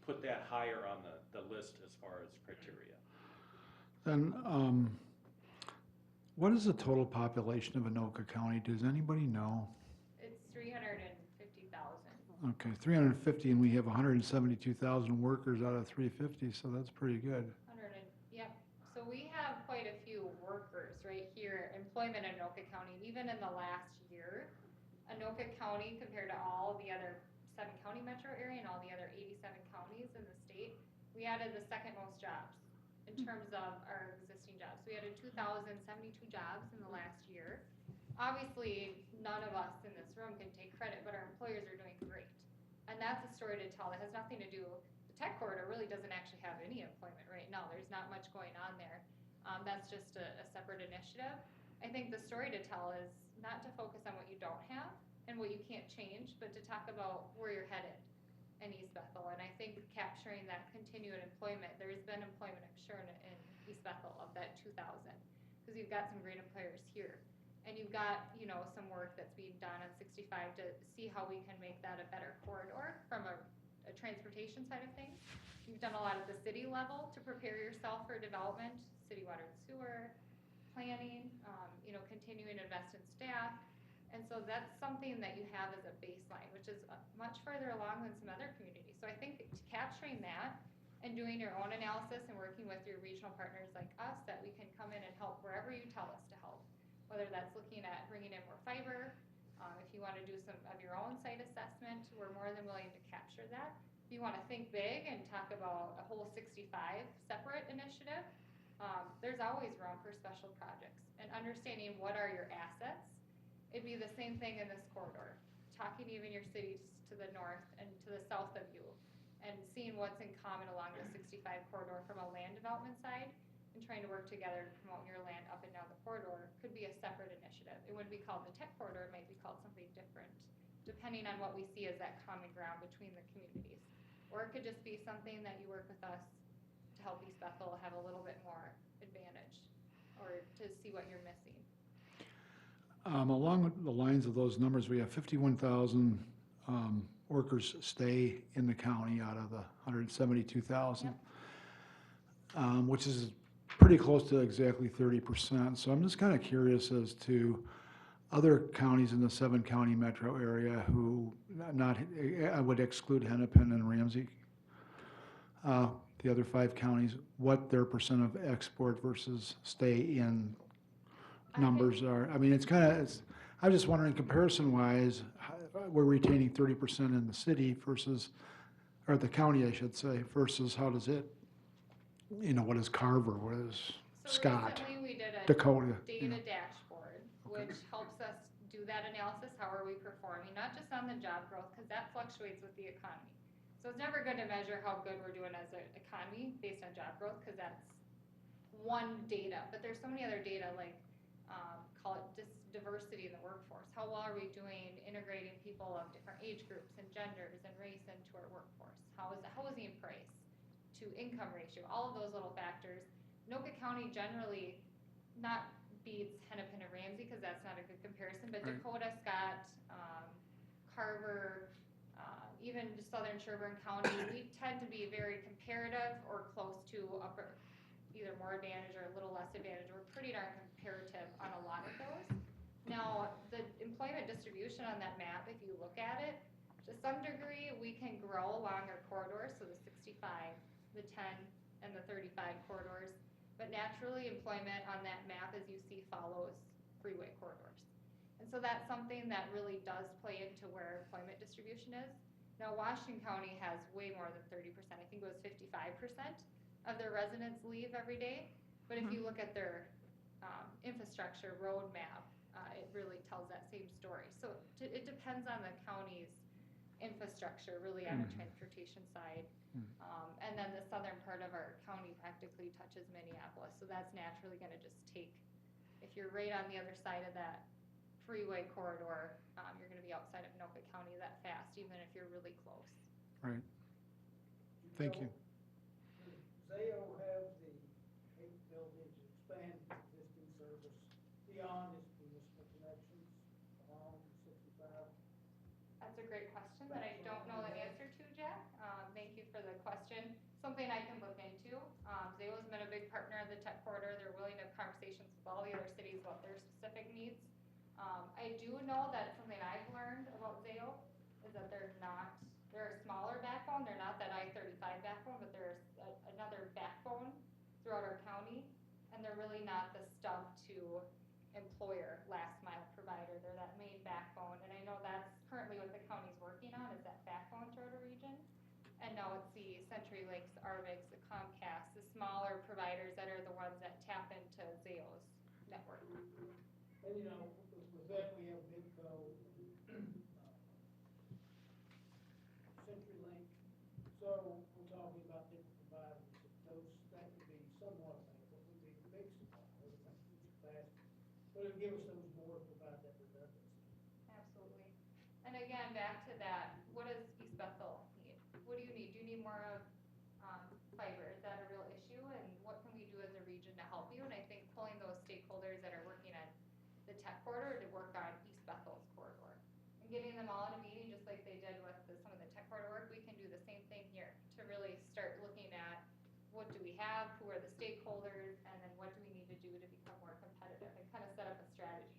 put that higher on the list as far as criteria. Then, what is the total population of Anoka County? Does anybody know? It's 350,000. Okay, 350, and we have 172,000 workers out of 350, so that's pretty good. Yep, so we have quite a few workers right here, employment in Anoka County, and even in the last year, Anoka County compared to all the other 7-county metro area and all the other 87 counties in the state, we added the second most jobs in terms of our existing jobs. We added 2,072 jobs in the last year. Obviously, none of us in this room can take credit, but our employers are doing great. And that's a story to tell that has nothing to do, the tech corridor really doesn't actually have any employment right now. There's not much going on there. That's just a separate initiative. I think the story to tell is not to focus on what you don't have and what you can't change, but to talk about where you're headed in East Bethel. And I think capturing that continued employment, there's been employment, I'm sure, in East Bethel of that 2,000, because you've got some great employers here. And you've got, you know, some work that's being done on 65 to see how we can make that a better corridor from a transportation side of things. You've done a lot at the city level to prepare yourself for development, city water and sewer, planning, you know, continuing to invest in staff. And so that's something that you have as a baseline, which is much further along than some other communities. So I think capturing that and doing your own analysis and working with your regional partners like us, that we can come in and help wherever you tell us to help. Whether that's looking at bringing in more fiber, if you want to do some of your own site assessment, we're more than willing to capture that. If you want to think big and talk about a whole 65 separate initiative, there's always room for special projects. And understanding what are your assets, it'd be the same thing in this corridor. Talking even your cities to the north and to the south of you, and seeing what's in common along the 65 corridor from a land development side, and trying to work together to promote your land up and down the corridor could be a separate initiative. It wouldn't be called the tech corridor, it might be called something different, depending on what we see as that common ground between the communities. Or it could just be something that you work with us to help East Bethel have a little bit more advantage, or to see what you're missing. Along the lines of those numbers, we have 51,000 workers stay in the county out of the 172,000, which is pretty close to exactly 30%. So I'm just kind of curious as to other counties in the 7-county metro area who I would exclude Hennepin and Ramsey. The other 5 counties, what their percent of export versus stay in numbers are. I mean, it's kind of, I'm just wondering, comparison-wise, we're retaining 30% in the city versus, or the county, I should say, versus how does it, you know, what is Carver, what is Scott, Recently we did a Dakota? data dashboard, which helps us do that analysis. How are we performing? Not just on the job growth, because that fluctuates with the economy. So it's never good to measure how good we're doing as an economy based on job growth, because that's one data. But there's so many other data, like call it diversity in the workforce. How well are we doing integrating people of different age groups and genders and race into our workforce? How is the housing price to income ratio? All of those little factors. Anoka County generally not beats Hennepin and Ramsey, because that's not a good comparison, but Right. Dakota, Scott, Carver, even just southern Sherburne County, we tend to be very comparative or close to upper, either more advantage or a little less advantage. We're pretty darn comparative on a lot of those. Now, the employment distribution on that map, if you look at it, to some degree, we can grow along our corridors, so the 65, the 10, and the 35 corridors. But naturally, employment on that map, as you see, follows freeway corridors. And so that's something that really does play into where employment distribution is. Now, Washington County has way more than 30%. I think it was 55% of their residents leave every day. But if you look at their infrastructure roadmap, it really tells that same story. So it depends on the county's infrastructure, really on the transportation side. And then the southern part of our county practically touches Minneapolis. So that's naturally going to just take, if you're right on the other side of that freeway corridor, you're going to be outside of Anoka County that fast, even if you're really close. Right. Thank you. Does Zayo have the capability to expand existing service beyond its municipal connections along 65? That's a great question that I don't know the answer to, Jack. Thank you for the question. Something I can look into. Zayo's been a big partner of the tech corridor. They're willing to have conversations with all the other cities about their specific needs. I do know that something I've learned about Zayo is that they're not throughout our county, and they're really not the stub to employer last mile provider. They're that main backbone, and I know that's currently what the county's working on, is that backbone throughout a region. And now it's the CenturyLinks, Arvix, the Comcast, the smaller providers that are the ones that tap into Zayo's network. And you know, with that, we have Midco, CenturyLink. So we're talking about different providers. Those, that could be somewhat like what would be the big supplier, the capacity. But it'll give us those more to provide that redundancy. Absolutely. And again, back to that, what does East Bethel need? What do you need? Do you need more of fiber? Is that a real issue? And what can we do as a region to help you? And I think pulling those stakeholders that are working on the tech corridor to work on East Bethel's corridor and getting them all in a meeting, just like they did with some of the tech corridor work, we can do the same thing here to really start looking at what do we have, who are the stakeholders, and then what do we need to do to become more competitive and kind of set up a strategy.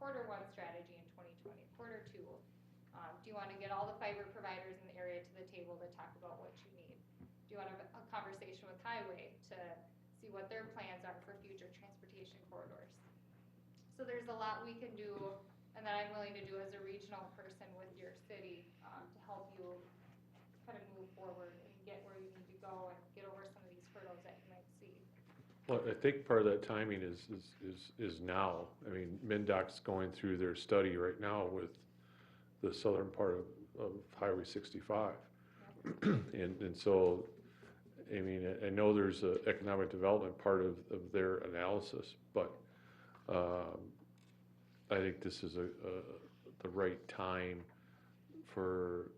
Quarter one strategy in 2020. Quarter two, do you want to get all the fiber providers in the area to the table to talk about what you need? Do you want to have a conversation with Highway to see what their plans are for future transportation corridors? So there's a lot we can do, and that I'm willing to do as a regional person with your city to help you kind of move forward and get where you need to go and get over some of these hurdles that you might see. Well, I think part of that timing is now. I mean, MnDOT's going through their study right now with the southern part of Highway 65. And so, I mean, I know there's an economic development part of their analysis, but I think this is the right time for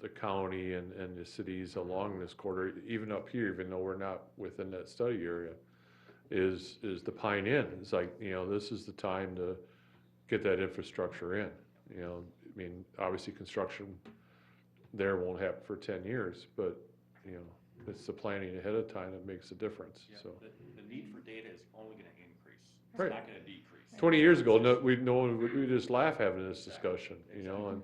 the county and the cities along this corridor, even up here, even though we're not within that study area, is the Pine Inn. It's like, you know, this is the time to get that infrastructure in. You know, I mean, obviously construction there won't happen for 10 years, but, you know, it's the planning ahead of time that makes a difference, Yeah, so. the need for data is only gonna increase. It's Right. not gonna decrease. 20 years ago, we just laugh having this discussion, you know, and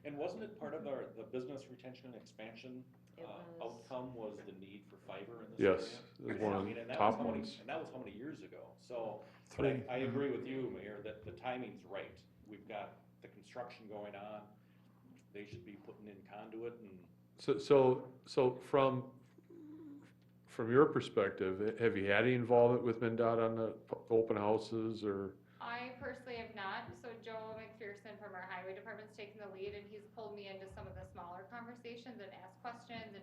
And wasn't it part of the business retention and expansion It was. outcome was the need for fiber in this yes, area? it was Yeah, one I of mean, the and that top was how many- ones. And that was how many years ago? So, but Three. I agree with you, Mayor, that the timing's right. We've got the construction going on. They should be putting in conduit and So from your perspective, have you had any involvement with MnDOT on the open houses or? I personally have not, so Joe McPherson from our highway department's taken the lead, and he's pulled me into some of the smaller conversations and asked questions,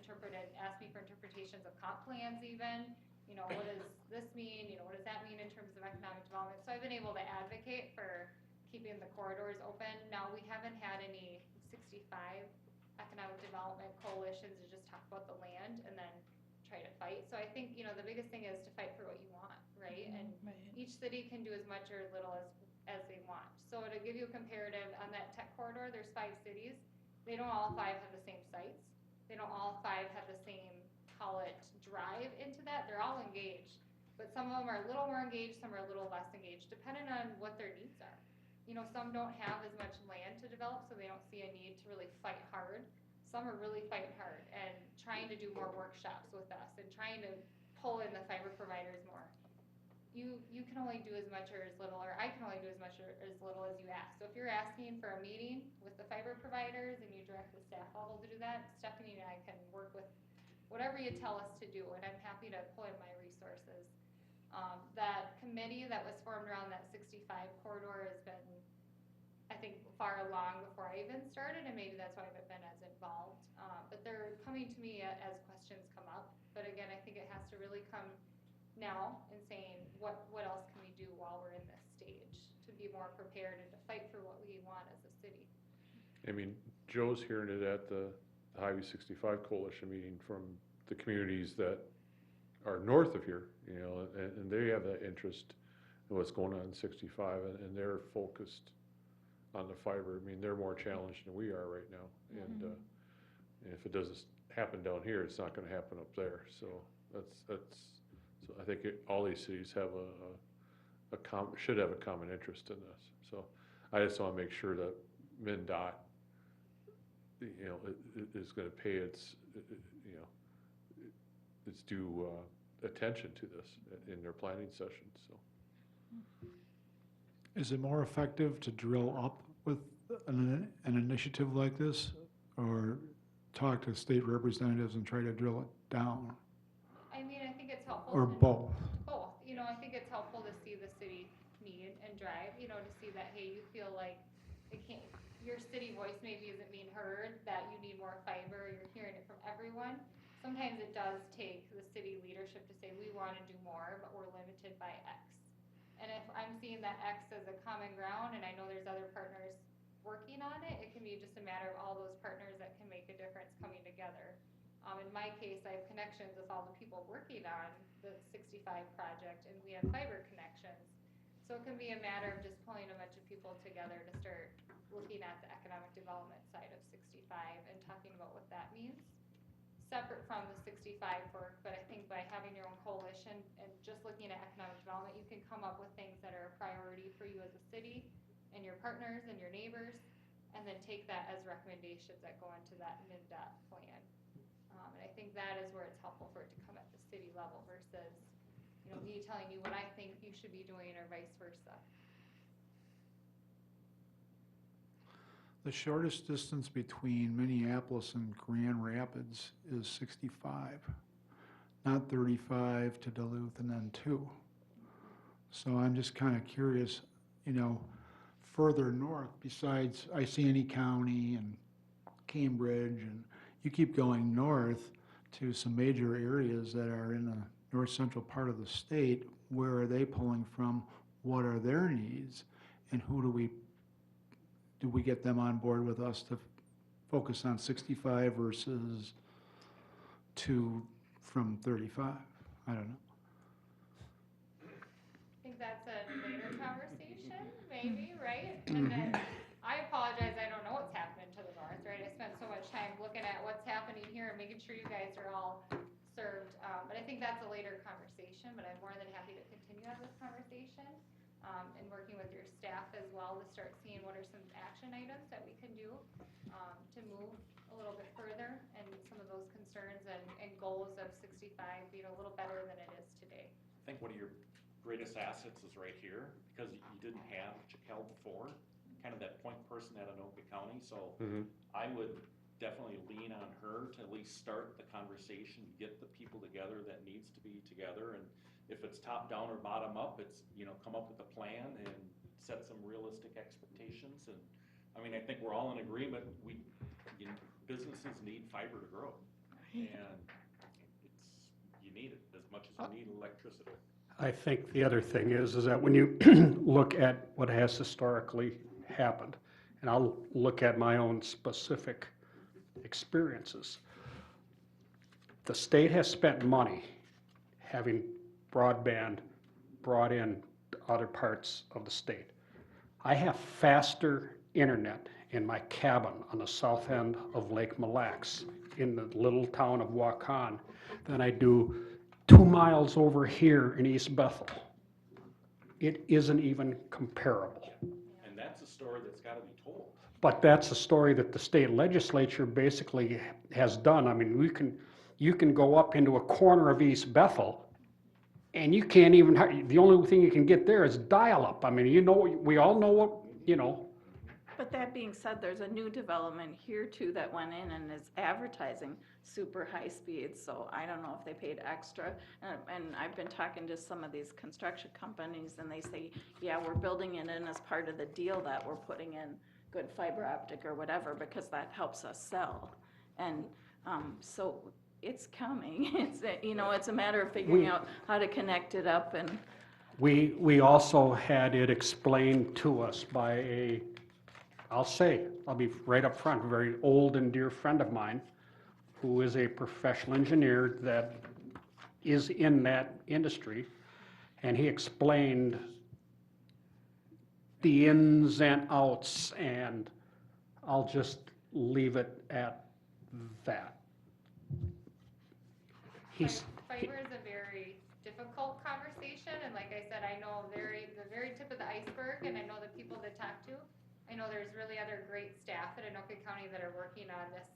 asked me for interpretations of comp plans even. You know, what does this mean, you know, what does that mean in terms of economic development? So I've been able to advocate for keeping the corridors open. Now, we haven't had any 65 economic development coalitions to just talk about the land and then try to fight. So I think, you know, the biggest thing is to fight for what you want, right? And each city can do as much or as little as they want. So to give you a comparative, on that tech corridor, there's 5 cities. They don't all 5 have the same sites. They don't all 5 have the same, call it, drive into that. They're all engaged. But some of them are a little more engaged, some are a little less engaged, depending on what their needs are. You know, some don't have as much land to develop, so they don't see a need to really fight hard. Some are really fighting hard and trying to do more workshops with us and trying to pull in the fiber providers more. You can only do as much or as little, or I can only do as much or as little as you ask. So if you're asking for a meeting with the fiber providers and you direct the staff level to do that, Stephanie and I can work with whatever you tell us to do, and I'm happy to pull in my resources. That committee that was formed around that 65 corridor has been, I think, far along before I even started, and maybe that's why I haven't been as involved. But they're coming to me as questions come up. But again, I think it has to really come now and saying, what else can we do while we're in this stage to be more prepared and to fight for what we want as a city. I mean, Joe's hearing it at the Highway 65 Coalition meeting from the communities that are north of here, you know, and they have that interest in what's going on in 65, and they're focused on the fiber. I mean, they're more challenged than we are right now, and if it doesn't happen down here, it's not going to happen up there. So so I think all these cities have should have a common interest in this. So I just want to make sure that MnDOT, you know, is going to pay its, you know, its due attention to this in their planning sessions, so. Is it more effective to drill up with an initiative like this, or talk to state representatives and try to drill it down, I mean, I think it's helpful. or to- both? Both, you know, I think it's helpful to see the city need and drive, you know, to see that, hey, you feel like it can't, your city voice maybe isn't being heard, that you need more fiber, you're hearing it from everyone. Sometimes it does take the city leadership to say, we wanna do more, but we're limited by X. And if I'm seeing that X as a common ground, and I know there's other partners working on it, it can be just a matter of all those partners that can make a difference coming together. In my case, I have connections with all the people working on the 65 project, and we have fiber connections. So it can be a matter of just pulling a bunch of people together to start looking at the economic development side of 65 and talking about what that means. Separate from the 65 work, but I think by having your own coalition and just looking at economic development, you can come up with things that are a priority for you as a city and your partners and your neighbors, and then take that as recommendations that go into that MnDOT plan. And I think that is where it's helpful for it to come at the city level versus, you know, me telling you what I think you should be doing or vice versa. The shortest distance between Minneapolis and Grand Rapids is 65, not 35 to Duluth and then 2. So I'm just kind of curious, you know, further north besides Iceni County and Cambridge, and you keep going north to some major areas that are in the north central part of the state. Where are they pulling from? What are their needs? And who do we get them on board with us to focus on 65 versus 2 from 35? I don't know. I think that's a later conversation, maybe, right? And then, I apologize, I don't know what's happening to the north, right? I spent so much time looking at what's happening here and making sure you guys are all served. But I think that's a later conversation, but I'm more than happy to continue on this conversation. And working with your staff as well to start seeing what are some action items that we can do to move a little bit further, and some of those concerns and goals of 65 being a little better than it is today. I think one of your greatest assets is right here, because you didn't have Jaquel before, kind of that point person at Anoka County, so I would definitely lean on her to at least start the conversation, get the people together that needs to be together, and if it's top down or bottom up, it's, you know, come up with a plan and set some realistic expectations. And I mean, I think we're all in agreement, you know, businesses need fiber to grow, and you need it as much as you need electricity. I think the other thing is that when you look at what has historically happened, and I'll look at my own specific experiences, the state has spent money having broadband brought in to other parts of the state. I have faster internet in my cabin on the south end of Lake Mille Lacs in the little town of Waukon than I do 2 miles over here in East Bethel. It isn't even comparable. And that's a story that's gotta be told. But that's a story that the state legislature basically has done. I mean, you can go up into a corner of East Bethel, and you can't even, the only thing you can get there is dial-up. I mean, you know, we all know what, you know. But that being said, there's a new development here too that went in and is advertising super high speed, so I don't know if they paid extra. And I've been talking to some of these construction companies, and they say, yeah, we're building it in as part of the deal that we're putting in good fiber optic or whatever, because that helps us sell. And so it's coming. It's, you know, it's a matter of figuring out how to connect it up. And We also had it explained to us by a, I'll be right up front, a very old and dear friend of mine who is a professional engineer that is in that industry, and he explained the ins and outs, and I'll just leave it at that. Fiber is a very difficult conversation, and like I said, I know the very tip of the iceberg, and I know the people to talk to. I know there's really other great staff at Anoka County that are working on this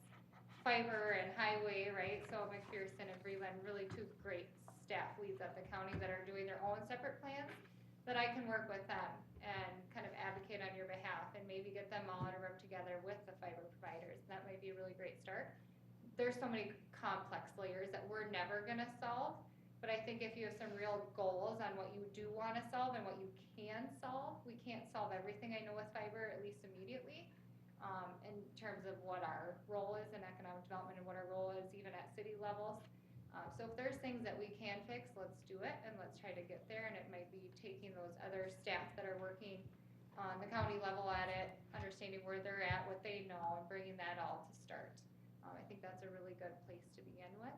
fiber and highway, right? So McPherson and Breland, really two great staff leads at the county that are doing their own separate plans, that I can work with them and kind of advocate on your behalf and maybe get them all in a room together with the fiber providers. That might be a really great start. There's so many complex layers that we're never gonna solve, but I think if you have some real goals on what you do wanna solve and what you can solve, we can't solve everything I know with fiber, at least immediately, in terms of what our role is in economic development and what our role is even at city levels. So if there's things that we can fix, let's do it and let's try to get there. And it might be taking those other staff that are working on the county level at it, understanding where they're at, what they know, and bringing that all to start. I think that's a really good place to begin with.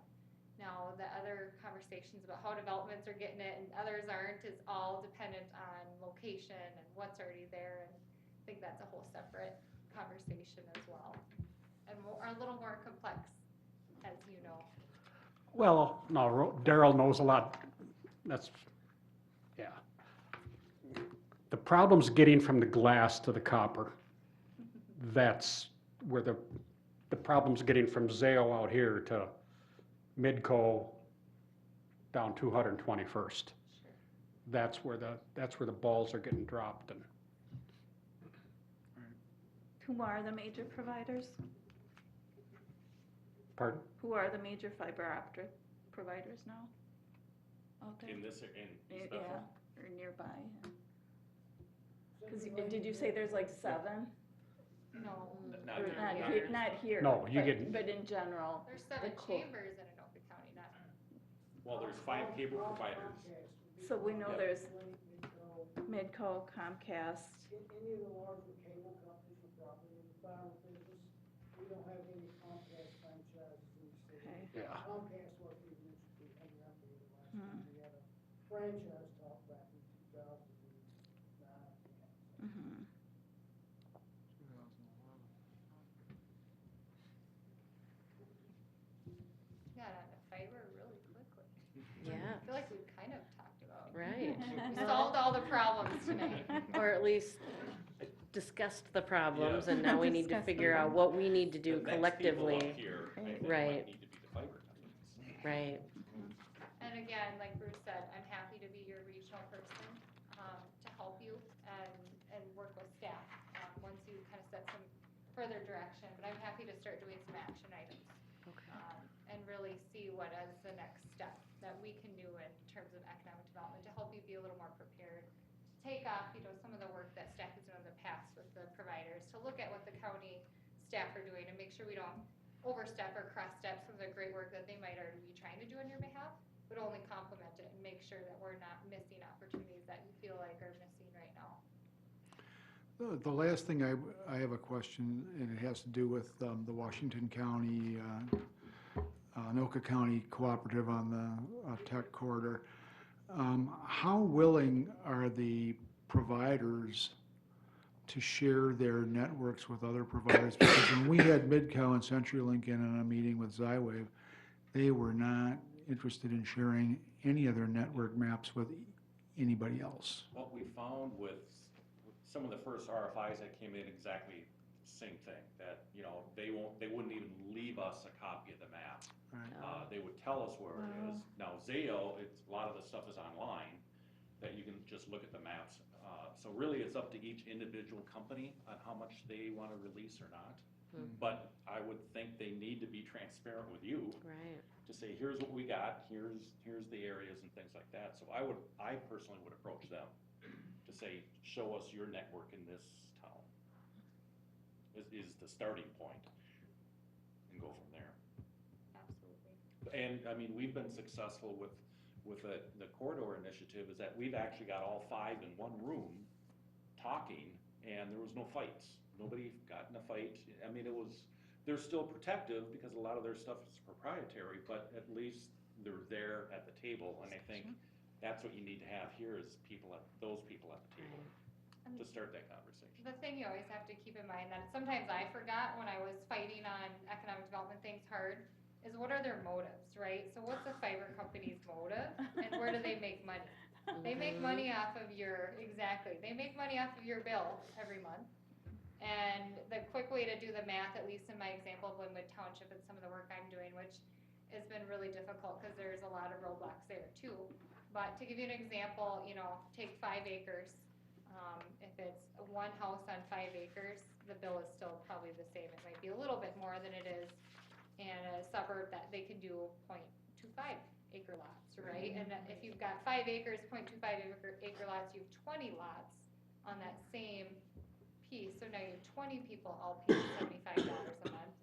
Now, the other conversations about how developments are getting it and others aren't is all dependent on location and what's already there. And I think that's a whole separate conversation as well. And are a little more complex, as you know. Well, no, Daryl knows a lot. That's, yeah. The problem's getting from the glass to the copper. That's where the problem's getting from Zale out here to Midco down 221st. That's where the balls are getting dropped. And Who are the major providers? pardon? Who are the major fiber optic providers now? Out there? In this, in East Yeah, Bethel? or nearby. Cause did you say there's like 7? No, Not Or here. not here. No, you but- get- But in general. there's 7 cool. chambers in Anoka County, not. Well, there's 5 cable providers. So we know Yep. there's Midco, Midco, Comcast. any of the larger cable companies are probably in the fiber business. We don't have any Comcast franchises in the city. Okay. Yeah. Comcast wasn't even interested in hanging out there the last Hmm. time. We had a franchise talk back in 2009. Mhm. Got onto fiber really quickly. Yeah, I feel like we've kind of talked about. right. We solved all the problems tonight. Or at least discussed the problems, Yeah. and now we need to Discussed the figure out what we need to do The next people collectively. up here, I think, Right. might need to be the fiber companies. Right, And again, like Bruce said, I'm happy to be your regional person, to help you and work with staff, once you kind of set some further direction. But I'm happy to start doing some action items, okay. and really see what is the next step that we can do in terms of economic development to help you be a little more prepared. To take off, some of the work that staff has done in the past with the providers, to look at what the county staff are doing and make sure we don't overstep or cross-step some of the great work that they might already be trying to do on your behalf, but only complement it and make sure that we're not missing opportunities that you feel like are missing right now. The last thing I have a question, and it has to do with the Washington County, Anoka County Cooperative on the tech corridor. How willing are the providers to share their networks with other providers? Because when we had Midco and CenturyLink in on a meeting with Xywave, they were not interested in sharing any of their network maps with anybody else. What we found with some of the first RFIs that came in, exactly the same thing, that, they wouldn't even leave us a copy of the map. Right. They would tell us where it is. Now, Zayo, a lot of the stuff is online, that you can just look at the maps. So really, it's up to each individual company on how much they want to release or not. But I would think they need to be transparent with you Right, to say, here's what we got, here's the areas and things like that. So I personally would approach them to say, show us your network in this town, is the starting point, and go from there. Absolutely. And, we've been successful with the corridor initiative, is that we've actually got all 5 in one room talking, and there was no fights. Nobody got in a fight. They're still protective because a lot of their stuff is proprietary, but at least they're there at the table. And I think that's what you need to have here, is those people at the table to start that conversation. The thing you always have to keep in mind that sometimes I forgot when I was fighting on economic development things hard is what are their motives, right? So what's a fiber company's motive and where do they make money? They make money off of they make money off of your bill every month. And the quick way to do the math, at least in my example of Linwood Township and some of the work I'm doing, which has been really difficult because there's a lot of roadblocks there too. But to give you an example, take 5 acres. If it's one house on 5 acres, the bill is still probably the same. It might be a little bit more than it is in a suburb that they can do 0.25 acre lots, right? And if you've got 5 acres, 0.25 acre lots, you have 20 lots on that same piece. So now you have 20 people all paying $75 a month,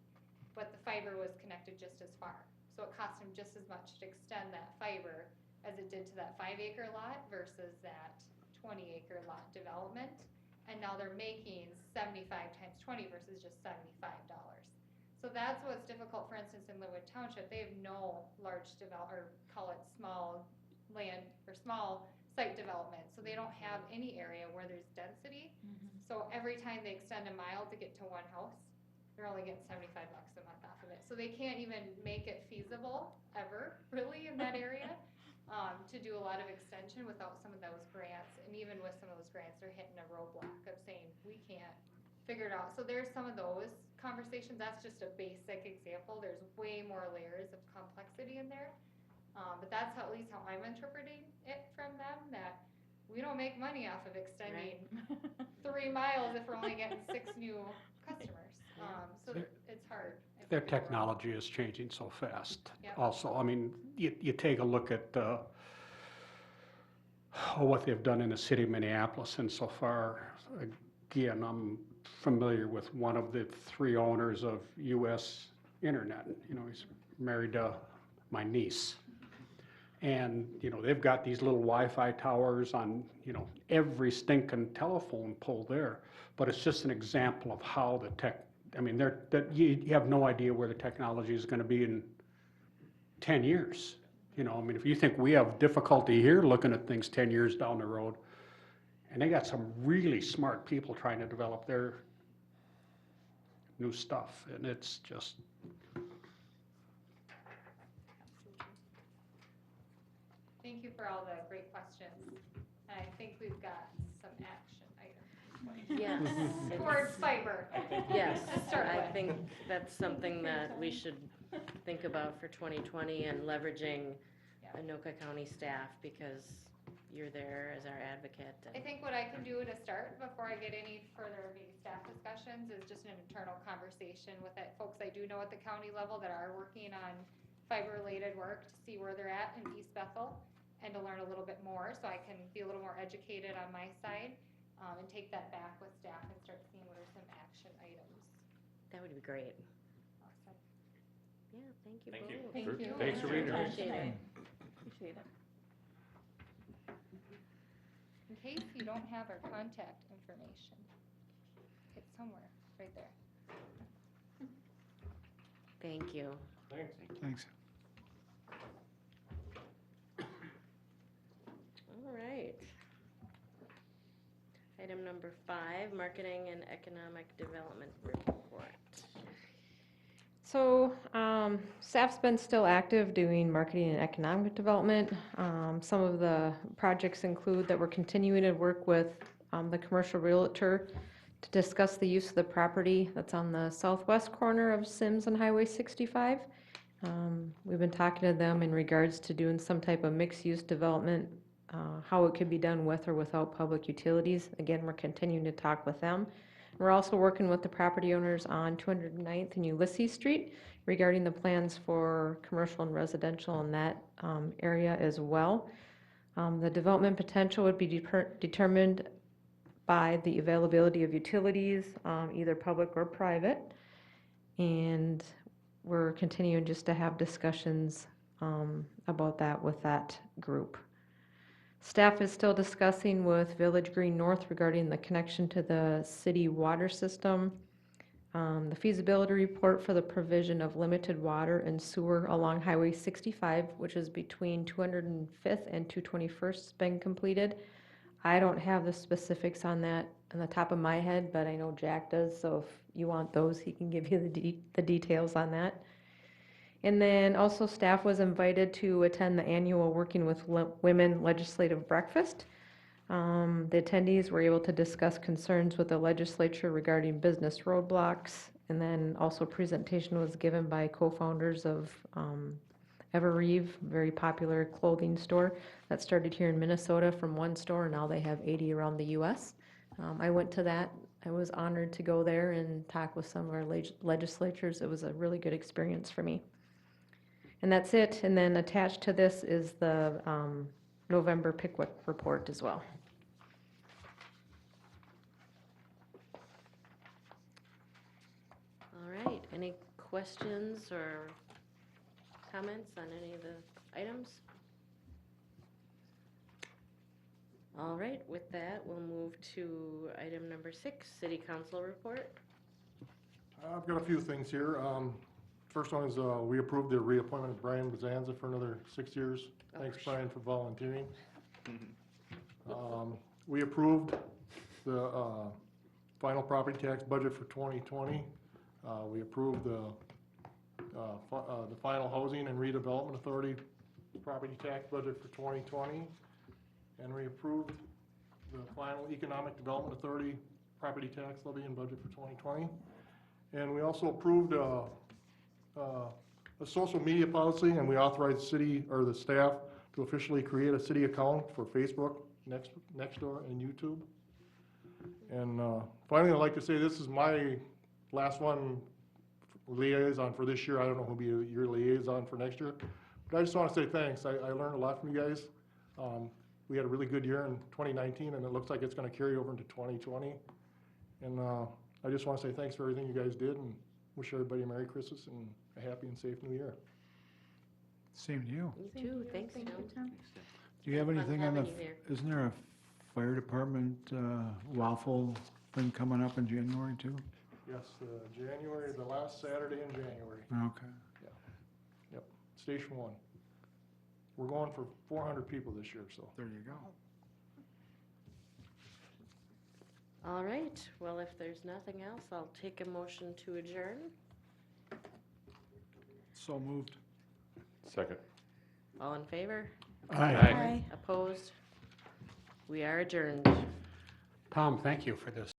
but the fiber was connected just as far. So it cost them just as much to extend that fiber as it did to that 5 acre lot versus that 20 acre lot development. And now they're making 75 times 20 versus just $75. So that's what's difficult, for instance, in Linwood Township. They have no large or call it small land or small site development. So they don't have any area where there's density. So every time they extend a mile to get to one house, they're only getting $75 a month off of it. So they can't even make it feasible ever, really, in that area, to do a lot of extension without some of those grants. And even with some of those grants, they're hitting a roadblock of saying, we can't figure it out. So there's some of those conversations. That's just a basic example. There's way more layers of complexity in there. But that's at least how I'm interpreting it from them, that we don't make money off of extending 3 miles if we're only getting 6 new customers. So it's hard. Their technology is changing so fast Yep. also. I mean, you take a look at what they've done in the city of Minneapolis, and so far, again, I'm familiar with one of the 3 owners of US Internet. He's married to my niece. And, they've got these little Wi-Fi towers on, every stinking telephone pole there. But it's just an example of how you have no idea where the technology is going to be in 10 years. If you think we have difficulty here looking at things 10 years down the road, and they got some really smart people trying to develop their new stuff, and it's just. Thank you for all the great questions. And I think we've got some action items. Yes. Towards fiber. Yes, To start I with. think that's something that we should think about for 2020 and leveraging Yeah. Anoka County staff, because you're there as our advocate. I think what I can do to start, before I get any further maybe staff discussions, is just an internal conversation with folks I do know at the county level that are working on fiber-related work, to see where they're at in East Bethel, and to learn a little bit more, so I can be a little more educated on my side, and take that back with staff and start seeing what are some action items. That would be great. Awesome. Yeah, thank you Thank you. both. Thank you. Thanks for being here. Appreciate it. Appreciate it. In case you don't have our contact information, it's somewhere, right there. Thank you. Thanks. All right. Item number 5, Marketing and Economic Development Report. So, staff's been still active doing marketing and economic development. Some of the projects include that we're continuing to work with the commercial realtor to discuss the use of the property that's on the southwest corner of Sims and Highway 65. We've been talking to them in regards to doing some type of mixed-use development, how it could be done with or without public utilities. Again, we're continuing to talk with them. We're also working with the property owners on 209th and Ulysses Street regarding the plans for commercial and residential in that area as well. The development potential would be determined by the availability of utilities, either public or private. And we're continuing just to have discussions about that with that group. Staff is still discussing with Village Green North regarding the connection to the city water system, the feasibility report for the provision of limited water and sewer along Highway 65, which is between 205th and 221st, has been completed. I don't have the specifics on that on the top of my head, but I know Jack does, so if you want those, he can give you the details on that. And then also staff was invited to attend the annual Working with Women Legislative Breakfast. The attendees were able to discuss concerns with the legislature regarding business roadblocks, and then also presentation was given by co-founders of Evereve, very popular clothing store that started here in Minnesota from one store, and now they have 80 around the US. I went to that. I was honored to go there and talk with some of our legislatures. It was a really good experience for me. And that's it. And then attached to this is the November Pickwick report as well. All right, any questions or comments on any of the items? All right, with that, we'll move to item number 6, City Council report. I've got a few things here. First one is, we approved the reappointment of Brian Bazanza for another 6 years. Oh, Thanks, for sure. Brian, for volunteering. We approved the final property tax budget for 2020. We approved the final Housing and Redevelopment Authority property tax budget for 2020. And we approved the final Economic Development Authority property tax levy and budget for 2020. And we also approved a social media policy, and we authorized the city, or the staff, to officially create a city account for Facebook, Nextdoor, and YouTube. And finally, I'd like to say this is my last one liaison for this year. I don't know who'll be your liaison for next year. But I just want to say thanks. I learned a lot from you guys. We had a really good year in 2019, and it looks like it's going to carry over into 2020. And I just want to say thanks for everything you guys did, and wish everybody a Merry Christmas and a happy and safe New Year. Same to you. You too, thanks, Tom. Do you have Fun anything on the, having you here. isn't there a fire department waffle thing coming up in January too? Yes, January, the last Saturday in January. Okay. Yep, Station 1. We're going for 400 people this year, so. There you go. All right, well, if there's nothing else, I'll take a motion to adjourn. So moved. Second. All in favor? Aye. Opposed? We are adjourned. Tom, thank you for this.